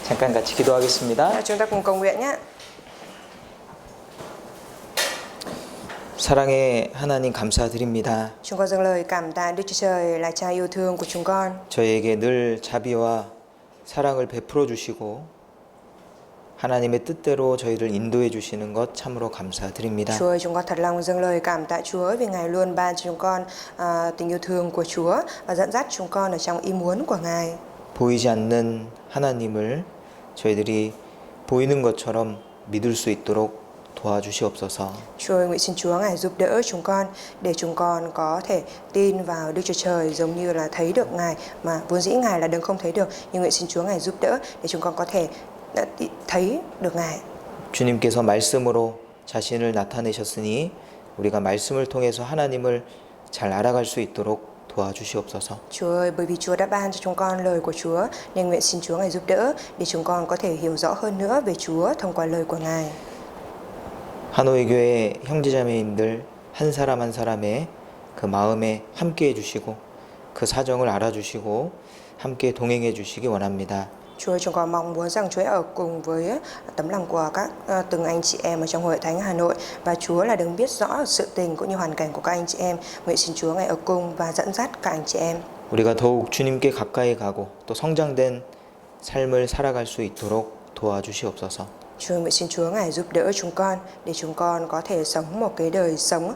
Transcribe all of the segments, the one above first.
잠깐 같이 기도하겠습니다. Chúng ta cùng cầu nguyện nhé. 사랑의 하나님 감사드립니다. Chúng con dâng lời cảm tạ Đức Chúa Trời là Cha yêu thương của chúng con. 저희에게 늘 자비와 사랑을 베풀어 주시고 하나님의 뜻대로 저희를 인도해 주시는 것 참으로 감사드립니다. Chúa ơi, chúng con thật lòng dâng lời cảm tạ Chúa vì Ngài luôn ban cho chúng con tình yêu thương của Chúa và dẫn dắt chúng con ở trong ý muốn của Ngài. 보이지 않는 하나님을 저희들이 보이는 것처럼 믿을 수 있도록 도와주시옵소서. Chúa ơi, nguyện xin Chúa Ngài giúp đỡ chúng con để chúng con có thể tin vào Đức Chúa Trời giống như là thấy được Ngài, mà vốn dĩ Ngài là đấng không thấy được, nhưng nguyện xin Chúa Ngài giúp đỡ để chúng con có thể thấy được Ngài. 주님께서 말씀으로 자신을 나타내셨으니 우리가 말씀을 통해서 하나님을 잘 알아갈 수 있도록 도와주시옵소서. Chúa ơi, bởi vì Chúa đã ban cho chúng con lời của Chúa, nên nguyện xin Chúa Ngài giúp đỡ để chúng con có thể hiểu rõ hơn nữa về Chúa thông qua lời của Ngài. 하노이 교회 형제자매님들 한 사람 한 사람의 그 마음에 함께 해주시고 그 사정을 알아주시고 함께 동행해 주시기 원합니다. Chúa ơi, chúng con mong muốn rằng Chúa ở cùng với tấm lòng của các từng anh chị em ở trong hội thánh Hà Nội, và Chúa là đấng biết rõ sự tình cũng như hoàn cảnh của các anh chị em. Nguyện xin Chúa Ngài ở cùng và dẫn dắt các anh chị em. 우리가 더욱 주님께 가까이 가고 또 성장된 삶을 살아갈 수 있도록 도와주시옵소서. Chúa nguyện xin Chúa Ngài giúp đỡ chúng con để chúng con có thể sống một cái đời sống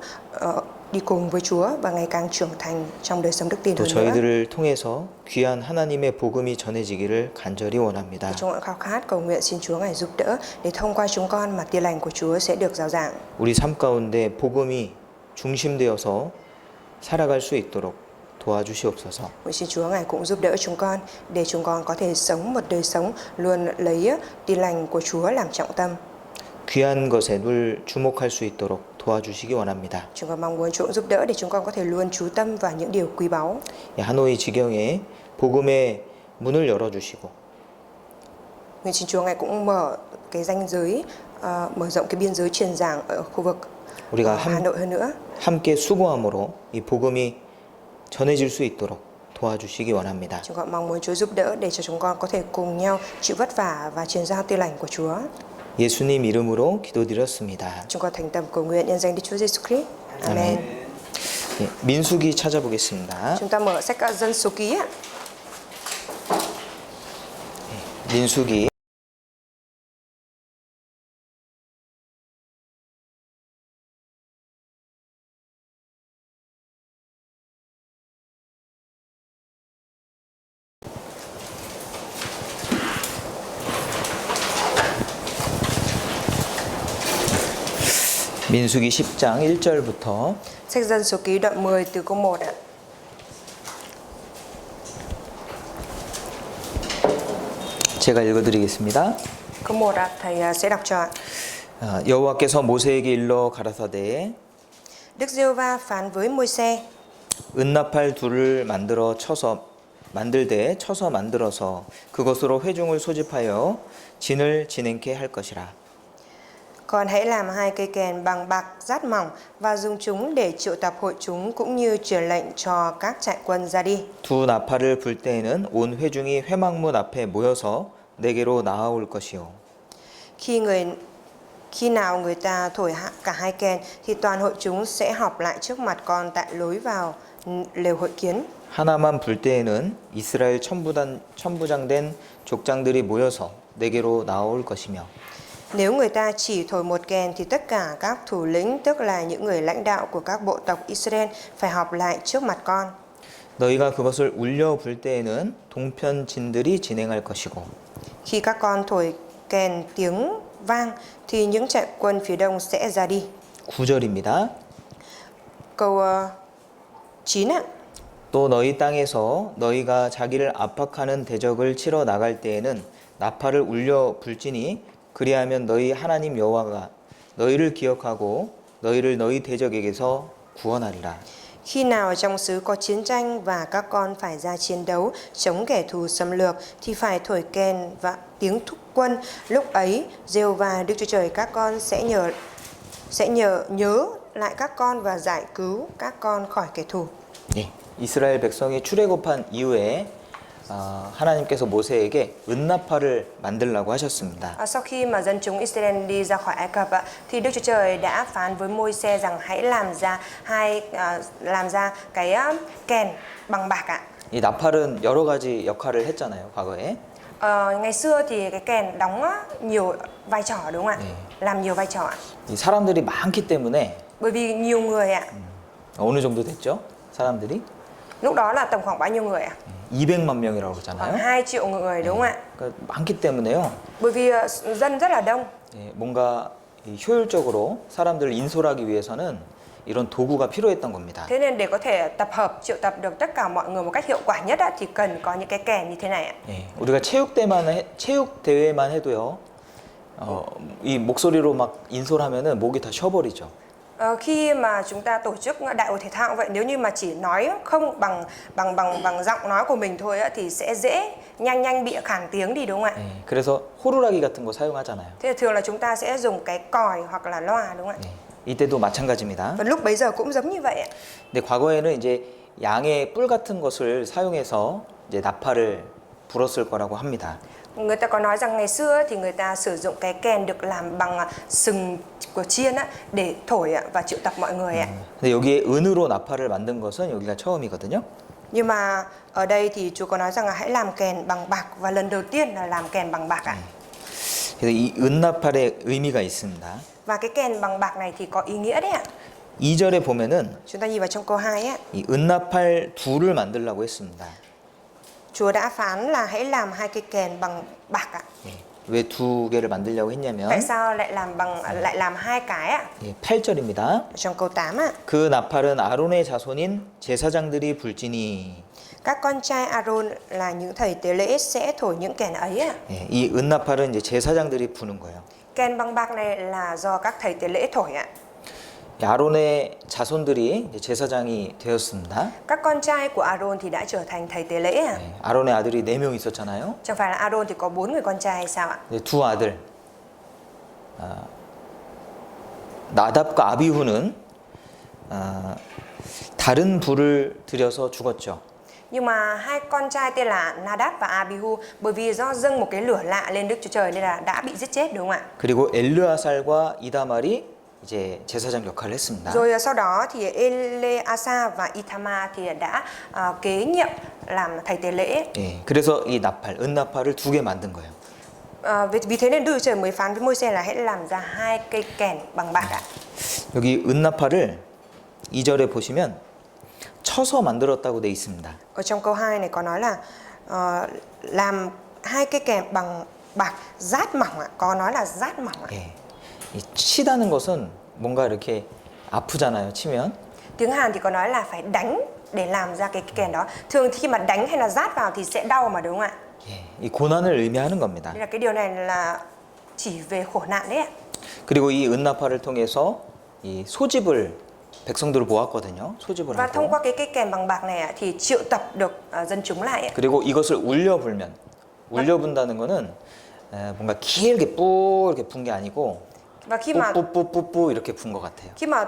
đi cùng với Chúa và ngày càng trưởng thành trong đời sống đức tin 또 hơn nữa. 저희들을 통해서 귀한 하나님의 복음이 전해지기를 간절히 원합니다. Chúng con khao khát cầu nguyện xin Chúa Ngài giúp đỡ để thông qua chúng con mà tin lành của Chúa sẽ được rao giảng. 우리 삶 가운데 복음이 중심되어서 살아갈 수 있도록 도와주시옵소서. Nguyện xin Chúa Ngài cũng giúp đỡ chúng con để chúng con có thể sống một đời sống luôn lấy tin lành của Chúa làm trọng tâm. 귀한 것에 늘 주목할 수 있도록 도와주시기 원합니다. Chúng con mong muốn Chúa giúp đỡ để chúng con có thể luôn chú tâm vào những điều quý báu. 하노이 지경에 복음의 문을 열어주시고 Nguyện xin Chúa Ngài cũng mở cái ranh giới, mở rộng cái biên giới truyền giảng ở khu vực 우리가 Hà Nội hơn nữa. 함께 수고함으로 이 복음이 전해질 수 있도록 도와주시기 원합니다. Chúng con mong muốn Chúa giúp đỡ để cho chúng con có thể cùng nhau chịu vất vả và truyền giao tin lành của Chúa. 예수님 이름으로 기도드렸습니다. Chúng con thành tâm cầu nguyện nhân danh Đức Chúa Giêsu Christ. Amen. 예, 민수기 찾아보겠습니다. Chúng ta mở sách Dân Số Ký ạ. 민수기 민수기 10장 1절부터 Sách Dân Số Ký đoạn 10 từ câu 1 ạ. 제가 읽어드리겠습니다. Câu 1 ạ, thầy sẽ đọc cho ạ. 여호와께서 모세에게 일러 가라사대 Đức Giê-hô-va phán với Môi-se: 은나팔 둘을 만들되 쳐서 만들어서 그것으로 회중을 소집하여 진을 진행케 할 것이라. Còn hãy làm 2 cây kèn bằng bạc rát mỏng và dùng chúng để triệu tập hội chúng, cũng như truyền lệnh cho các trại quân ra đi. 두 나팔을 불 때에는 온 회중이 회막문 앞에 모여서 내게로 나아올 것이요. Khi nào người ta thổi cả 2 kèn thì toàn hội chúng sẽ họp lại trước mặt con tại lối vào lều hội kiến. 하나만 불 때에는 이스라엘 천부장된 족장들이 모여서 내게로 나올 것이며. Nếu người ta chỉ thổi 1 kèn thì tất cả các thủ lĩnh, tức là những người lãnh đạo của các bộ tộc Israel, phải họp lại trước mặt con. 너희가 그것을 울려 불 때에는 동편진들이 진행할 것이고. Khi các con thổi kèn tiếng vang thì những trại quân phía đông sẽ ra đi. 9절입니다. Câu 9 ạ. 또 너희 땅에서 너희가 자기를 압박하는 대적을 치러 나갈 때에는 나팔을 울려 불지니 그리하면 너희 하나님 여호와가 너희를 기억하고 너희를 너희 대적에게서 구원하리라. Khi nào trong xứ có chiến tranh và các con phải ra chiến đấu chống kẻ thù xâm lược thì phải thổi kèn và tiếng thúc quân. Lúc ấy, Giê-hô-va Đức Chúa Trời các con sẽ nhớ lại các con và giải cứu các con khỏi kẻ thù. 예, 이스라엘 백성이 출애굽한 이후에 하나님께서 모세에게 은나팔을 만들라고 하셨습니다. Sau khi mà dân chúng Israel đi ra khỏi Ai Cập thì Đức Chúa Trời đã phán với Môi-se rằng hãy làm ra cái kèn bằng bạc ạ. 이 나팔은 여러 가지 역할을 했잖아요, 과거에. Ngày xưa thì cái kèn đóng nhiều vai trò đúng không ạ? Làm nhiều vai trò ạ. 이 사람들이 많기 때문에 Bởi vì nhiều người ạ. 어느 정도 됐죠? 사람들이 Lúc đó là tầm khoảng bao nhiêu người ạ? 200만 명이라고 Khoảng 그러잖아요. 2 triệu người đúng không ạ? 그러니까 많기 때문에요. Bởi vì dân rất là đông. 뭔가 효율적으로 사람들을 인솔하기 위해서는 이런 도구가 필요했던 겁니다. Thế nên để có thể tập hợp, triệu tập được tất cả mọi người một cách hiệu quả nhất thì cần có những cái kèn như thế này ạ. 우리가 체육 대회만 해도요. 이 목소리로 막 인솔하면은 목이 다 쉬어버리죠. Khi mà chúng ta tổ chức đại hội thể thao vậy, nếu như mà chỉ nói không bằng giọng nói của mình thôi thì sẽ dễ nhanh bị khản tiếng đi đúng không ạ? 그래서 호루라기 같은 거 사용하잖아요. Thế thường là chúng ta sẽ dùng cái còi hoặc là loa đúng không ạ? 이때도 마찬가지입니다. Và lúc bấy giờ cũng giống như vậy ạ. 근데 과거에는 이제 양의 뿔 같은 것을 사용해서 이제 나팔을 불었을 거라고 합니다. Người ta có nói rằng ngày xưa thì người ta sử dụng cái kèn được làm bằng sừng của chiên để thổi và triệu tập mọi người ạ. 근데 여기에 은으로 나팔을 만든 것은 여기가 처음이거든요. Nhưng mà ở đây thì Chúa có nói rằng là hãy làm kèn bằng bạc và lần đầu tiên là làm kèn bằng bạc ạ. 그래서 이 은나팔의 의미가 있습니다. Và cái kèn bằng bạc này thì có ý nghĩa đấy ạ. 2절에 보면은 Chúng ta nhìn vào trong câu 2 á. 이 은나팔 둘을 만들라고 했습니다. Chúa đã phán là hãy làm 2 cây kèn bằng bạc ạ. 왜 두 개를 만들려고 했냐면 Tại sao lại làm 2 cái ạ? 8절입니다. Trong câu 8 ạ. 그 나팔은 아론의 자손인 제사장들이 불지니. Các con trai Aaron là những thầy tế lễ sẽ thổi những kèn ấy ạ. 이 은나팔은 이제 제사장들이 부는 거예요. Kèn bằng bạc này là do các thầy tế lễ thổi ạ. 아론의 자손들이 이제 제사장이 되었습니다. Các con trai của Aaron thì đã trở thành thầy tế lễ ạ. 아론의 아들이 4명 있었잖아요. Chẳng phải là Aaron thì có 4 người con trai hay sao ạ? 두 아들 나답과 아비후는 다른 불을 들여서 죽었죠. Nhưng mà 2 con trai tên là Nadab và Abihu bởi vì do dâng một cái lửa lạ lên Đức Chúa Trời nên là đã bị giết chết đúng không ạ? 그리고 엘르아살과 이다말이 이제 제사장 역할을 했습니다. Rồi sau đó thì Eleasa và Ithama thì đã kế nhiệm làm thầy tế lễ. 그래서 이 나팔, 은나팔을 2개 만든 거예요. Vì thế nên Đức Chúa Trời mới phán với Môi-se là hãy làm ra 2 cây kèn bằng bạc ạ. 여기 은나팔을 2절에 보시면 쳐서 만들었다고 돼 있습니다. Ở trong câu 2 này có nói là làm 2 cây kèn bằng bạc rát mỏng ạ, có nói là rát mỏng ạ. 이 치다는 것은 뭔가 이렇게 아프잖아요. 치면. Tiếng Hàn thì có nói là phải đánh để làm ra cái kèn đó. Thường khi mà đánh hay là rát vào thì sẽ đau mà đúng không ạ? 이 고난을 의미하는 겁니다. Nên là cái điều này là chỉ về khổ nạn đấy ạ. 그리고 이 은나팔을 통해서 이 소집을 백성들을 모았거든요. 소집을 Và thông 하고. qua cái cây kèn bằng bạc này thì triệu tập được dân chúng lại ạ. 그리고 이것을 울려 불면 울려 분다는 거는 뭔가 길게 뿌 이렇게 분 게 아니고 Và khi mà 뿌뿌뿌뿌 이렇게 분 것 같아요. khi mà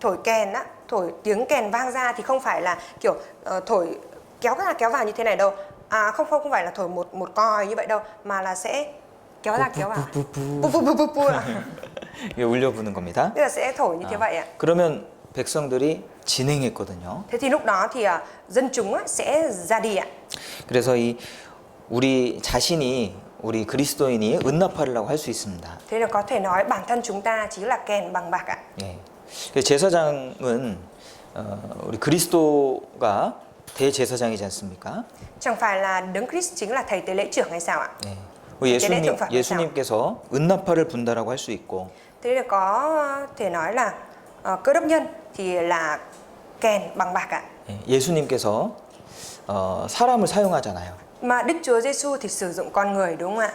thổi kèn á, thổi tiếng kèn vang ra thì không phải là kiểu thổi kéo vào như thế này đâu. Không phải là thổi một còi như vậy đâu, mà là sẽ kéo ra kéo vào. 뿌뿌뿌뿌뿌. 이게 울려 부는 겁니다. Tức là sẽ thổi như thế vậy ạ. 그러면 백성들이 진행했거든요. Thế thì lúc đó thì dân chúng sẽ ra đi ạ. 그래서 이 우리 자신이 우리 그리스도인이 은나팔이라고 할 수 있습니다. Thế là có thể nói bản thân chúng ta chính là kèn bằng bạc ạ. 그 제사장은 우리 그리스도가 대제사장이지 않습니까? Chẳng phải là Đấng Christ chính là thầy tế lễ trưởng hay sao ạ? 예수님께서 은나팔을 분다라고 할 수 있고. Thế là có thể nói là cơ đốc nhân thì là kèn bằng bạc ạ. 예수님께서 사람을 사용하잖아요. Mà Đức Chúa Giêsu thì sử dụng con người đúng không ạ?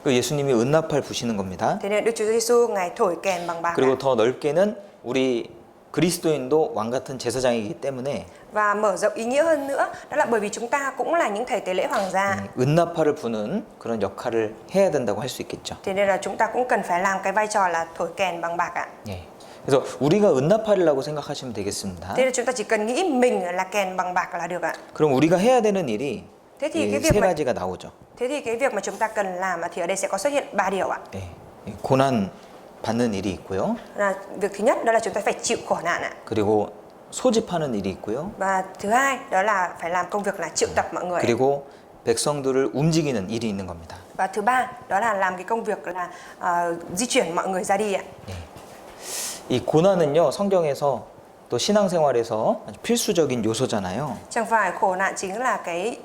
그 예수님이 은나팔 부시는 겁니다. Thế nên Đức Chúa Giêsu ngài thổi kèn bằng bạc. 그리고 더 넓게는 우리 그리스도인도 왕 같은 제사장이기 때문에 Và mở rộng ý nghĩa hơn nữa, đó là bởi vì chúng ta cũng là những thầy tế lễ hoàng gia. 은나팔을 부는 그런 역할을 해야 된다고 할 수 있겠죠. Thế nên là chúng ta cũng cần phải làm cái vai trò là thổi kèn bằng bạc ạ. 그래서 우리가 은나팔이라고 생각하시면 되겠습니다. Thế nên chúng ta chỉ cần nghĩ mình là kèn bằng bạc là được ạ. 그럼 우리가 해야 되는 일이 Thế thì cái 이 việc 세 mà 가지가 나오죠. thế thì cái việc mà chúng ta cần làm thì ở đây sẽ có xuất hiện 3 điều ạ. 예, 이 고난 받는 일이 있고요. Là việc thứ nhất đó là chúng ta phải chịu khổ nạn ạ. 그리고 소집하는 일이 있고요. Và thứ hai đó là phải làm công việc là triệu tập mọi người. 그리고 백성들을 움직이는 일이 있는 겁니다. Và thứ ba đó là làm cái công việc là di chuyển mọi người ra đi ạ. 예. 이 고난은요, 성경에서 또 신앙생활에서 아주 필수적인 요소잖아요. Chẳng phải khổ nạn chính là cái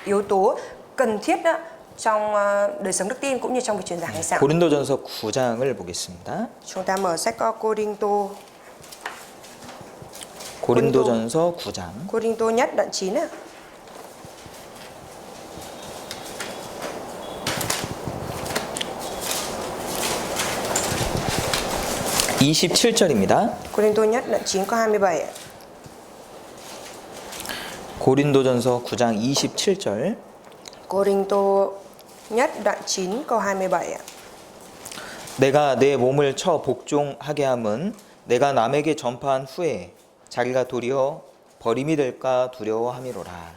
yếu tố cần thiết đó trong đời sống đức tin cũng như trong việc truyền giảng hay sao? 고린도전서 9장을 보겠습니다. Chúng ta mở sách Cô-rinh-tô 고린도전서 9장. Cô-rinh-tô nhất đoạn 9 ạ. (27절입니다) Cô-rinh-tô nhất đoạn 9 câu 27 ạ. 고린도전서 9장 27절. Cô-rinh-tô nhất đoạn 9 câu 27 ạ. 내가 내 몸을 쳐 복종하게 함은 내가 남에게 전파한 후에 자기가 도리어 버림이 될까 두려워함이로라.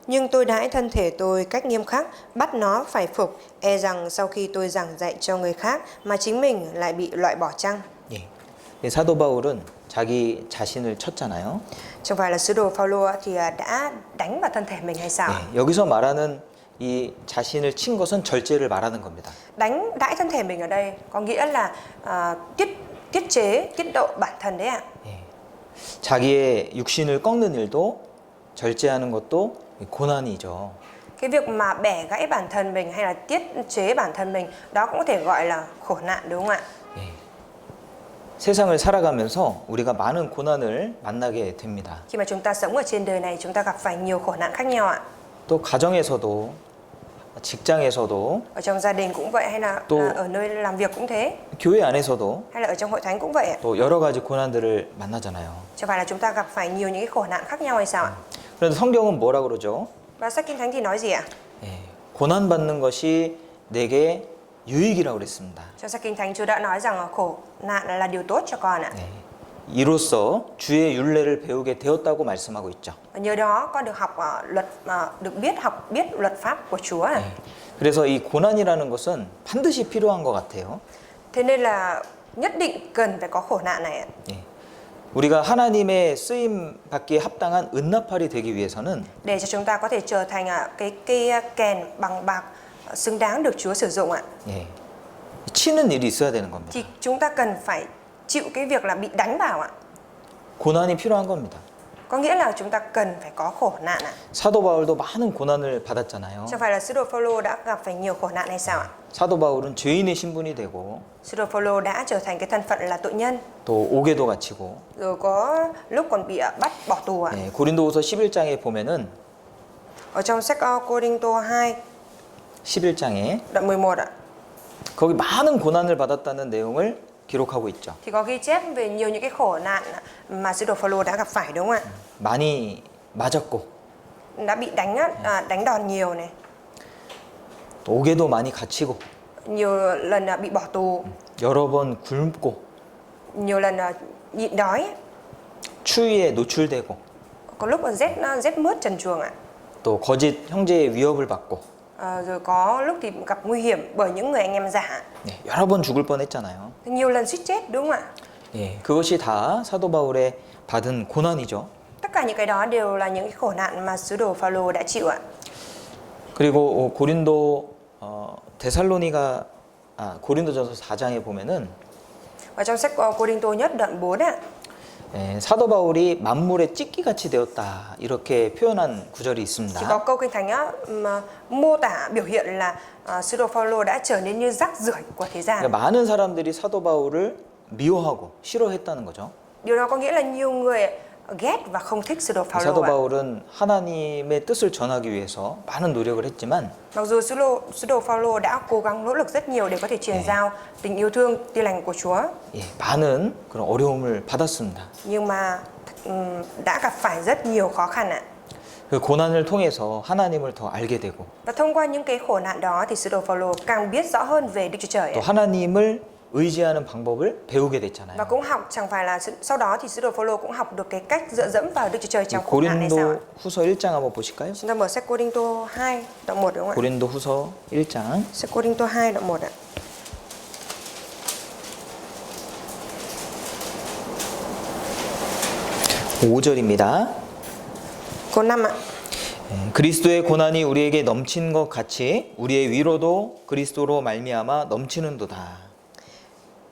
Nhưng tôi đãi thân thể tôi cách nghiêm khắc, bắt nó phải phục, e rằng sau khi tôi giảng dạy cho người khác mà chính mình lại bị loại bỏ chăng? 예. 사도 바울은 자기 자신을 쳤잖아요. Chẳng phải là sứ đồ Phaolô thì đã đánh vào thân thể mình hay sao? 예. 여기서 말하는 이 자신을 친 것은 절제를 말하는 겁니다. Đánh đãi thân thể mình ở đây có nghĩa là tiết chế, tiết độ bản thân đấy ạ. 예. 자기의 육신을 꺾는 일도 절제하는 것도 고난이죠. Cái việc mà bẻ gãy bản thân mình hay là tiết chế bản thân mình đó cũng có thể gọi là khổ nạn đúng không ạ? 예. 세상을 살아가면서 우리가 많은 고난을 만나게 됩니다. Khi mà chúng ta sống ở trên đời này chúng ta gặp phải nhiều khổ nạn khác nhau ạ. 또 가정에서도 직장에서도 Ở trong gia đình cũng vậy hay là ở nơi làm việc cũng thế 교회 안에서도 hay là ở trong hội thánh cũng vậy ạ. 또 여러 가지 고난들을 만나잖아요. Chẳng phải là chúng ta gặp phải nhiều những cái khổ nạn khác nhau hay sao ạ? 그런데 성경은 뭐라 그러죠? Và sách Kinh Thánh thì nói gì ạ? 예. 고난 받는 것이 내게 유익이라고 그랬습니다. Trong sách Kinh Thánh Chúa đã nói rằng khổ nạn là điều tốt cho con ạ. 예. 이로써 주의 율례를 배우게 되었다고 말씀하고 있죠. Và nhờ đó con được học được biết luật pháp của Chúa ạ. 예. 그래서 이 고난이라는 것은 반드시 필요한 것 같아요. Thế nên là nhất định cần phải có khổ nạn này ạ. 예. 우리가 하나님의 쓰임 받기에 합당한 은나팔이 되기 위해서는 Để cho chúng ta có thể trở thành cái kèn bằng bạc xứng đáng được Chúa sử dụng ạ. 예. 치는 일이 있어야 되는 겁니다. Thì chúng ta cần phải chịu cái việc là bị đánh vào ạ. 고난이 필요한 겁니다. Có nghĩa là chúng ta cần phải có khổ nạn ạ. 사도 바울도 많은 고난을 받았잖아요. Chẳng phải là sứ đồ Phaolô đã gặp phải nhiều khổ nạn hay sao ạ? 사도 바울은 죄인의 신분이 되고 Sứ đồ Phaolô đã trở thành cái thân phận là tội nhân, 또 옥에도 갇히고. rồi có lúc còn bị bắt bỏ tù ạ. 예, 고린도후서 11장에 보면은 Ở trong sách Cô-rinh-tô 2 11장에 đoạn 11 ạ. 거기 많은 고난을 받았다는 내용을 기록하고 있죠. Thì có ghi chép về nhiều những cái khổ nạn mà sứ đồ Phaolô đã gặp phải đúng không ạ? 많이 맞았고 Đã bị đánh đòn nhiều này, 또 옥에도 많이 갇히고 nhiều lần bị bỏ tù, 여러 번 굶고 nhiều lần nhịn đói, 추위에 노출되고 có lúc rét mướt trần truồng ạ. 또 거짓 형제의 위협을 받고 Rồi có lúc thì gặp nguy hiểm bởi những người anh em giả. 예, 여러 번 죽을 뻔했잖아요. Nhiều lần suýt chết đúng không ạ? 예, 그것이 다 사도 바울의 받은 고난이죠. Tất cả những cái đó đều là những cái khổ nạn mà sứ đồ Phaolô đã chịu ạ. 그리고 고린도전서 4장에 보면은 Và trong sách Cô-rinh-tô nhất đoạn 4 ạ, 예, 사도 바울이 만물의 찢기같이 되었다 이렇게 표현한 구절이 있습니다. chỉ có câu Kinh Thánh mà mô tả biểu hiện là sứ đồ Phaolô đã trở nên như rác rưởi của thế gian. 그러니까 많은 사람들이 사도 바울을 미워하고 싫어했다는 거죠. Điều đó có nghĩa là nhiều người ghét và không thích sứ đồ 사도 Phaolô ạ. 바울은 하나님의 뜻을 전하기 위해서 많은 노력을 했지만 Mặc dù sứ đồ Phaolô đã cố gắng nỗ lực rất nhiều để có thể truyền giao tình yêu thương, tin lành của Chúa, 예, 많은 그런 어려움을 받았습니다. nhưng mà đã gặp phải rất nhiều khó khăn ạ. 그 고난을 통해서 하나님을 더 알게 되고 Và thông qua những cái khổ nạn đó thì sứ đồ Phaolô càng biết rõ hơn về Đức Chúa Trời 또 ạ. 하나님을 의지하는 방법을 배우게 됐잖아요. Và cũng học chẳng phải là sau đó thì sứ đồ Phaolô cũng học được cái cách dựa dẫm vào Đức Chúa Trời trong khổ nạn này sao ạ? 고린도 후서 1장 한번 보실까요? Chúng ta mở sách Cô-rinh-tô 2 đoạn 1 đúng không ạ? 고린도 후서 1장 Sách Cô-rinh-tô 2 đoạn 1 ạ. 5절입니다. Câu 5 ạ. 그리스도의 고난이 우리에게 넘친 것 같이 우리의 위로도 그리스도로 말미암아 넘치는도다.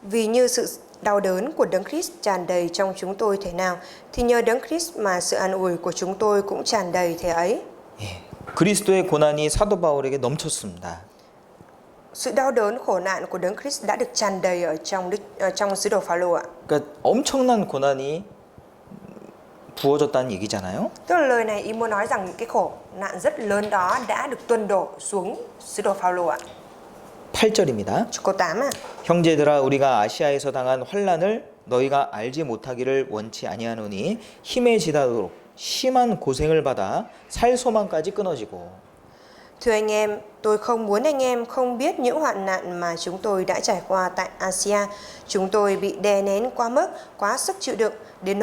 Vì như sự đau đớn của Đấng Christ tràn đầy trong chúng tôi thế nào, thì nhờ Đấng Christ mà sự an ủi của chúng tôi cũng tràn đầy thế ấy. 예, 그리스도의 고난이 사도 바울에게 넘쳤습니다. Sự đau đớn khổ nạn của Đấng Christ đã được tràn đầy ở trong sứ đồ Phaolô ạ. 그러니까 엄청난 고난이 부어졌다는 얘기잖아요. Tức là lời này ý muốn nói rằng những cái khổ nạn rất lớn đó đã được tuôn đổ xuống sứ đồ Phaolô ạ. 8절입니다. Câu 8 ạ. 형제들아 우리가 아시아에서 당한 환난을 너희가 알지 못하기를 원치 아니하노니 힘에지다도록 심한 고생을 받아 살 소망까지 끊어지고. Thưa anh em, tôi không muốn anh em không biết những hoạn nạn mà chúng tôi đã trải qua tại Asia. Chúng tôi bị đè nén quá mức, quá sức chịu đựng, đến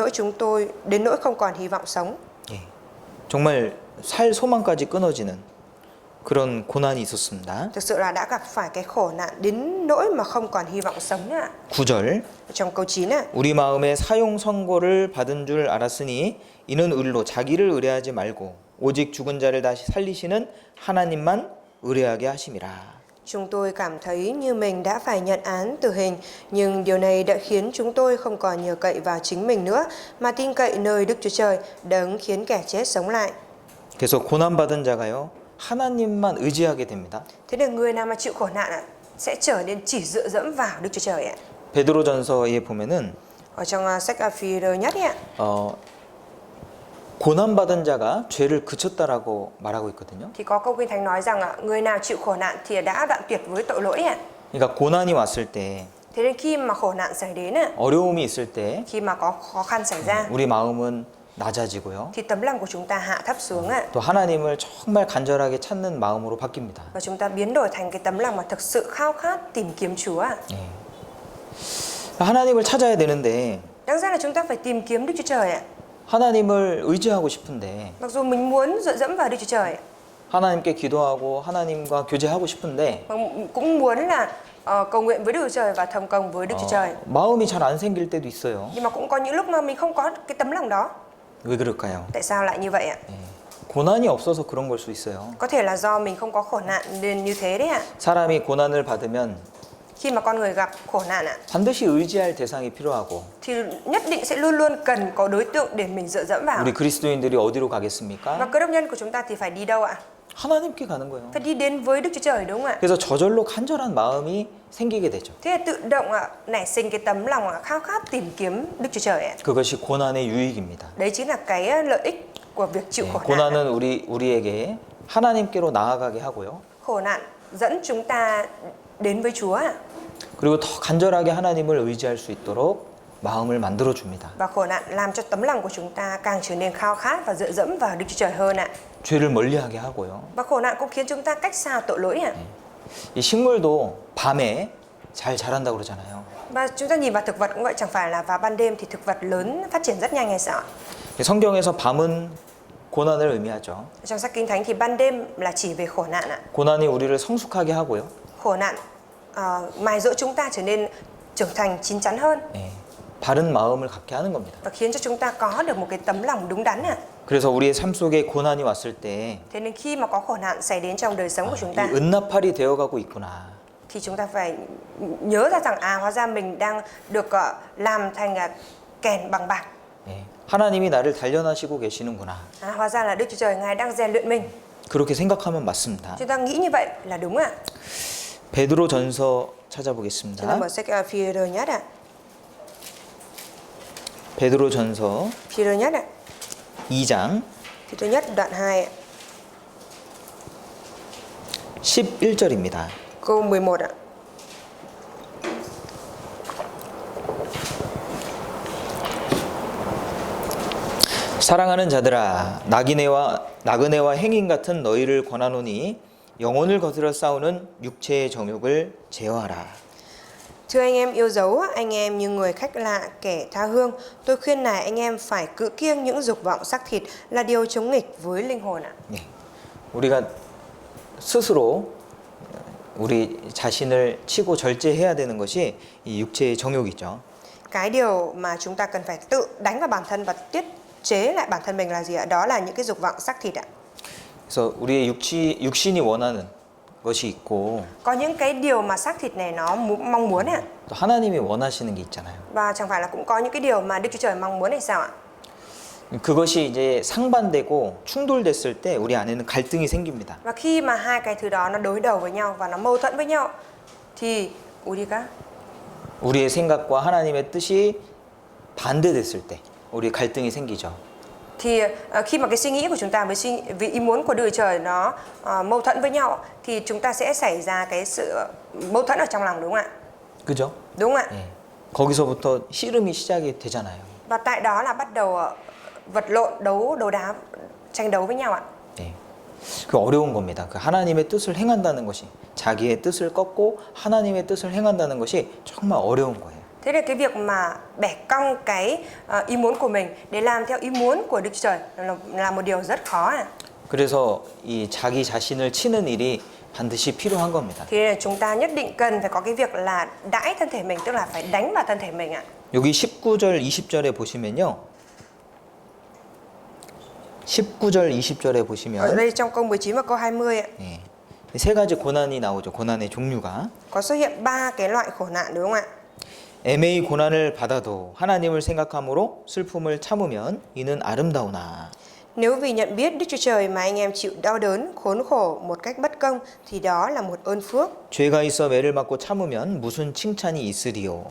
nỗi không còn hy vọng sống. 예, 정말 살 소망까지 끊어지는 그런 고난이 있었습니다. Thực sự là đã gặp phải cái khổ nạn đến nỗi mà không còn hy vọng sống nữa ạ. 9절 Trong câu 9 ạ. 우리 마음에 사용 선고를 받은 줄 알았으니 이는 의로 자기를 의뢰하지 말고 오직 죽은 자를 다시 살리시는 하나님만 의뢰하게 하심이라. Chúng tôi cảm thấy như mình đã phải nhận án tử hình, nhưng điều này đã khiến chúng tôi không còn nhờ cậy vào chính mình nữa, mà tin cậy nơi Đức Chúa Trời, đấng khiến kẻ chết sống lại. 그래서 고난 받은 자가요 하나님만 의지하게 됩니다. Thế nên người nào mà chịu khổ nạn ạ, sẽ trở nên chỉ dựa dẫm vào Đức Chúa Trời ạ. 베드로전서에 보면은 Ở trong sách Phi-rơ nhất ạ, 고난 받은 자가 죄를 그쳤다라고 말하고 있거든요. thì có câu Kinh Thánh nói rằng người nào chịu khổ nạn thì đã đoạn tuyệt với tội lỗi ạ. 그러니까 고난이 왔을 때 Thế nên khi mà khổ nạn xảy đến ạ, 어려움이 있을 때 khi mà có khó khăn xảy ra, 우리 마음은 낮아지고요. thì tấm lòng của chúng ta hạ thấp xuống ạ. 또 하나님을 정말 간절하게 찾는 마음으로 바뀝니다. Và chúng ta biến đổi thành cái tấm lòng mà thực sự khao khát tìm kiếm Chúa ạ. 예. 하나님을 찾아야 되는데 Đáng ra là chúng ta phải tìm kiếm Đức Chúa Trời ạ. 하나님을 의지하고 싶은데 Mặc dù mình muốn dựa dẫm vào Đức Chúa Trời ạ, 하나님께 기도하고 하나님과 교제하고 싶은데 mà cũng muốn là cầu nguyện với Đức Chúa Trời và thầm cộng với Đức Chúa Trời. 마음이 잘 안 생길 때도 있어요. Nhưng mà cũng có những lúc mà mình không có cái tấm lòng đó. 왜 그럴까요? Tại sao lại như vậy ạ? 예. 고난이 없어서 그런 걸 수 있어요. Có thể là do mình không có khổ nạn nên như thế đấy ạ. 사람이 고난을 받으면 Khi mà con người gặp khổ nạn ạ, 반드시 의지할 대상이 필요하고 thì nhất định sẽ luôn luôn cần có đối tượng để mình dựa dẫm vào. 우리 그리스도인들이 어디로 Và 가겠습니까? cơ đốc nhân của chúng ta thì phải đi đâu ạ? 하나님께 가는 거예요. Phải đi đến với Đức Chúa Trời đúng không ạ? 그래서 저절로 간절한 마음이 생기게 되죠. Thế là tự động nảy sinh cái tấm lòng khao khát tìm kiếm Đức Chúa Trời ạ. 그것이 고난의 유익입니다. Đấy chính là cái lợi ích của việc chịu 예, khổ nạn. 고난은 우리에게 하나님께로 나아가게 하고요. Khổ nạn dẫn chúng ta đến với Chúa ạ. 그리고 더 간절하게 하나님을 의지할 수 있도록 마음을 만들어 줍니다. Và khổ nạn làm cho tấm lòng của chúng ta càng trở nên khao khát và dựa dẫm vào Đức Chúa Trời hơn ạ. 죄를 멀리하게 하고요. Và khổ nạn cũng khiến chúng ta cách xa tội lỗi ạ. 이 식물도 밤에 잘 자란다고 그러잖아요. Và chúng ta nhìn vào thực vật cũng vậy, chẳng phải là vào ban đêm thì thực vật lớn phát triển rất nhanh hay sao ạ? 성경에서 밤은 고난을 의미하죠. Trong sách Kinh Thánh thì ban đêm là chỉ về khổ nạn ạ. 고난이 우리를 성숙하게 하고요. Khổ nạn mài dỗ chúng ta trở nên trưởng thành chín chắn hơn 예, 바른 마음을 갖게 하는 겁니다. và khiến cho chúng ta có được một cái tấm lòng đúng đắn ạ. 그래서 우리의 삶 속에 고난이 왔을 때 Thế nên khi mà có khổ nạn xảy đến trong đời sống của chúng 이 ta 은나팔이 되어가고 있구나. thì chúng ta phải nhớ ra rằng hóa ra mình đang được làm thành kèn bằng bạc. 예, 하나님이 나를 단련하시고 계시는구나. Hóa ra là Đức Chúa Trời Ngài đang rèn luyện mình. 그렇게 생각하면 맞습니다. Chúng ta nghĩ như vậy là đúng ạ. 베드로전서 Chúng ta 찾아보겠습니다. mở sách Phi-rơ nhất ạ. 베드로전서 Phi-rơ nhất ạ. 2장 Phi-rơ nhất đoạn 2 ạ. 11절입니다. Câu 11 ạ. 사랑하는 자들아 나그네와 행인 같은 너희를 권하노니 영혼을 거스려 싸우는 육체의 정욕을 제어하라. Thưa anh em yêu dấu, anh em như người khách lạ, kẻ tha hương. Tôi khuyên này anh em phải cự kiêng những dục vọng xác thịt là điều chống nghịch với linh hồn ạ. 네. 우리가 스스로 우리 자신을 치고 절제해야 되는 것이 이 육체의 정욕이죠. Cái điều mà chúng ta cần phải tự đánh vào bản thân và tiết chế lại bản thân mình là gì ạ? Đó là những cái dục vọng xác thịt ạ. 그래서 우리의 육신이 원하는 것이 있고 Có những cái điều mà xác thịt này nó mong muốn ạ. 또 하나님이 원하시는 게 있잖아요. Và chẳng phải là cũng có những cái điều mà Đức Chúa Trời mong muốn hay sao ạ? 그것이 이제 상반되고 충돌됐을 때 우리 안에는 갈등이 생깁니다. Và khi mà hai cái thứ đó nó đối đầu với nhau và nó mâu thuẫn với nhau thì 우리가 우리의 생각과 하나님의 뜻이 반대됐을 때 우리 갈등이 생기죠. thì khi mà cái suy nghĩ của chúng ta với ý muốn của Đức Chúa Trời nó mâu thuẫn với nhau thì chúng ta sẽ xảy ra cái sự mâu thuẫn ở trong lòng, đúng không ạ? 그죠? Đúng không ạ? 예. 거기서부터 씨름이 시작이 되잖아요. Và tại đó là bắt đầu vật lộn, đấu đá, tranh đấu với nhau ạ. 예. 그 어려운 겁니다. 그 하나님의 뜻을 행한다는 것이 자기의 뜻을 꺾고 하나님의 뜻을 행한다는 것이 정말 어려운 거예요. Thế là cái việc mà bẻ cong cái ý muốn của mình để làm theo ý muốn của Đức Chúa Trời là một điều rất khó ạ. 그래서 이 자기 자신을 치는 일이 반드시 필요한 겁니다. Thì chúng ta nhất định cần phải có cái việc là đãi thân thể mình, tức là phải đánh vào thân thể mình ạ. 여기 19절 20절에 보시면요. 19절 20절에 Ở 보시면 đây trong câu 19 và câu 20 ạ, 예. 세 가지 고난이 나오죠. 고난의 종류가. có xuất hiện 3 cái loại khổ nạn, đúng không ạ? 애매히 고난을 받아도 하나님을 생각함으로 슬픔을 참으면 이는 아름다우나. Nếu vì nhận biết Đức Chúa Trời mà anh em chịu đau đớn, khốn khổ một cách bất công thì đó là một ơn phước. 죄가 있어 매를 맞고 참으면 무슨 칭찬이 있으리요.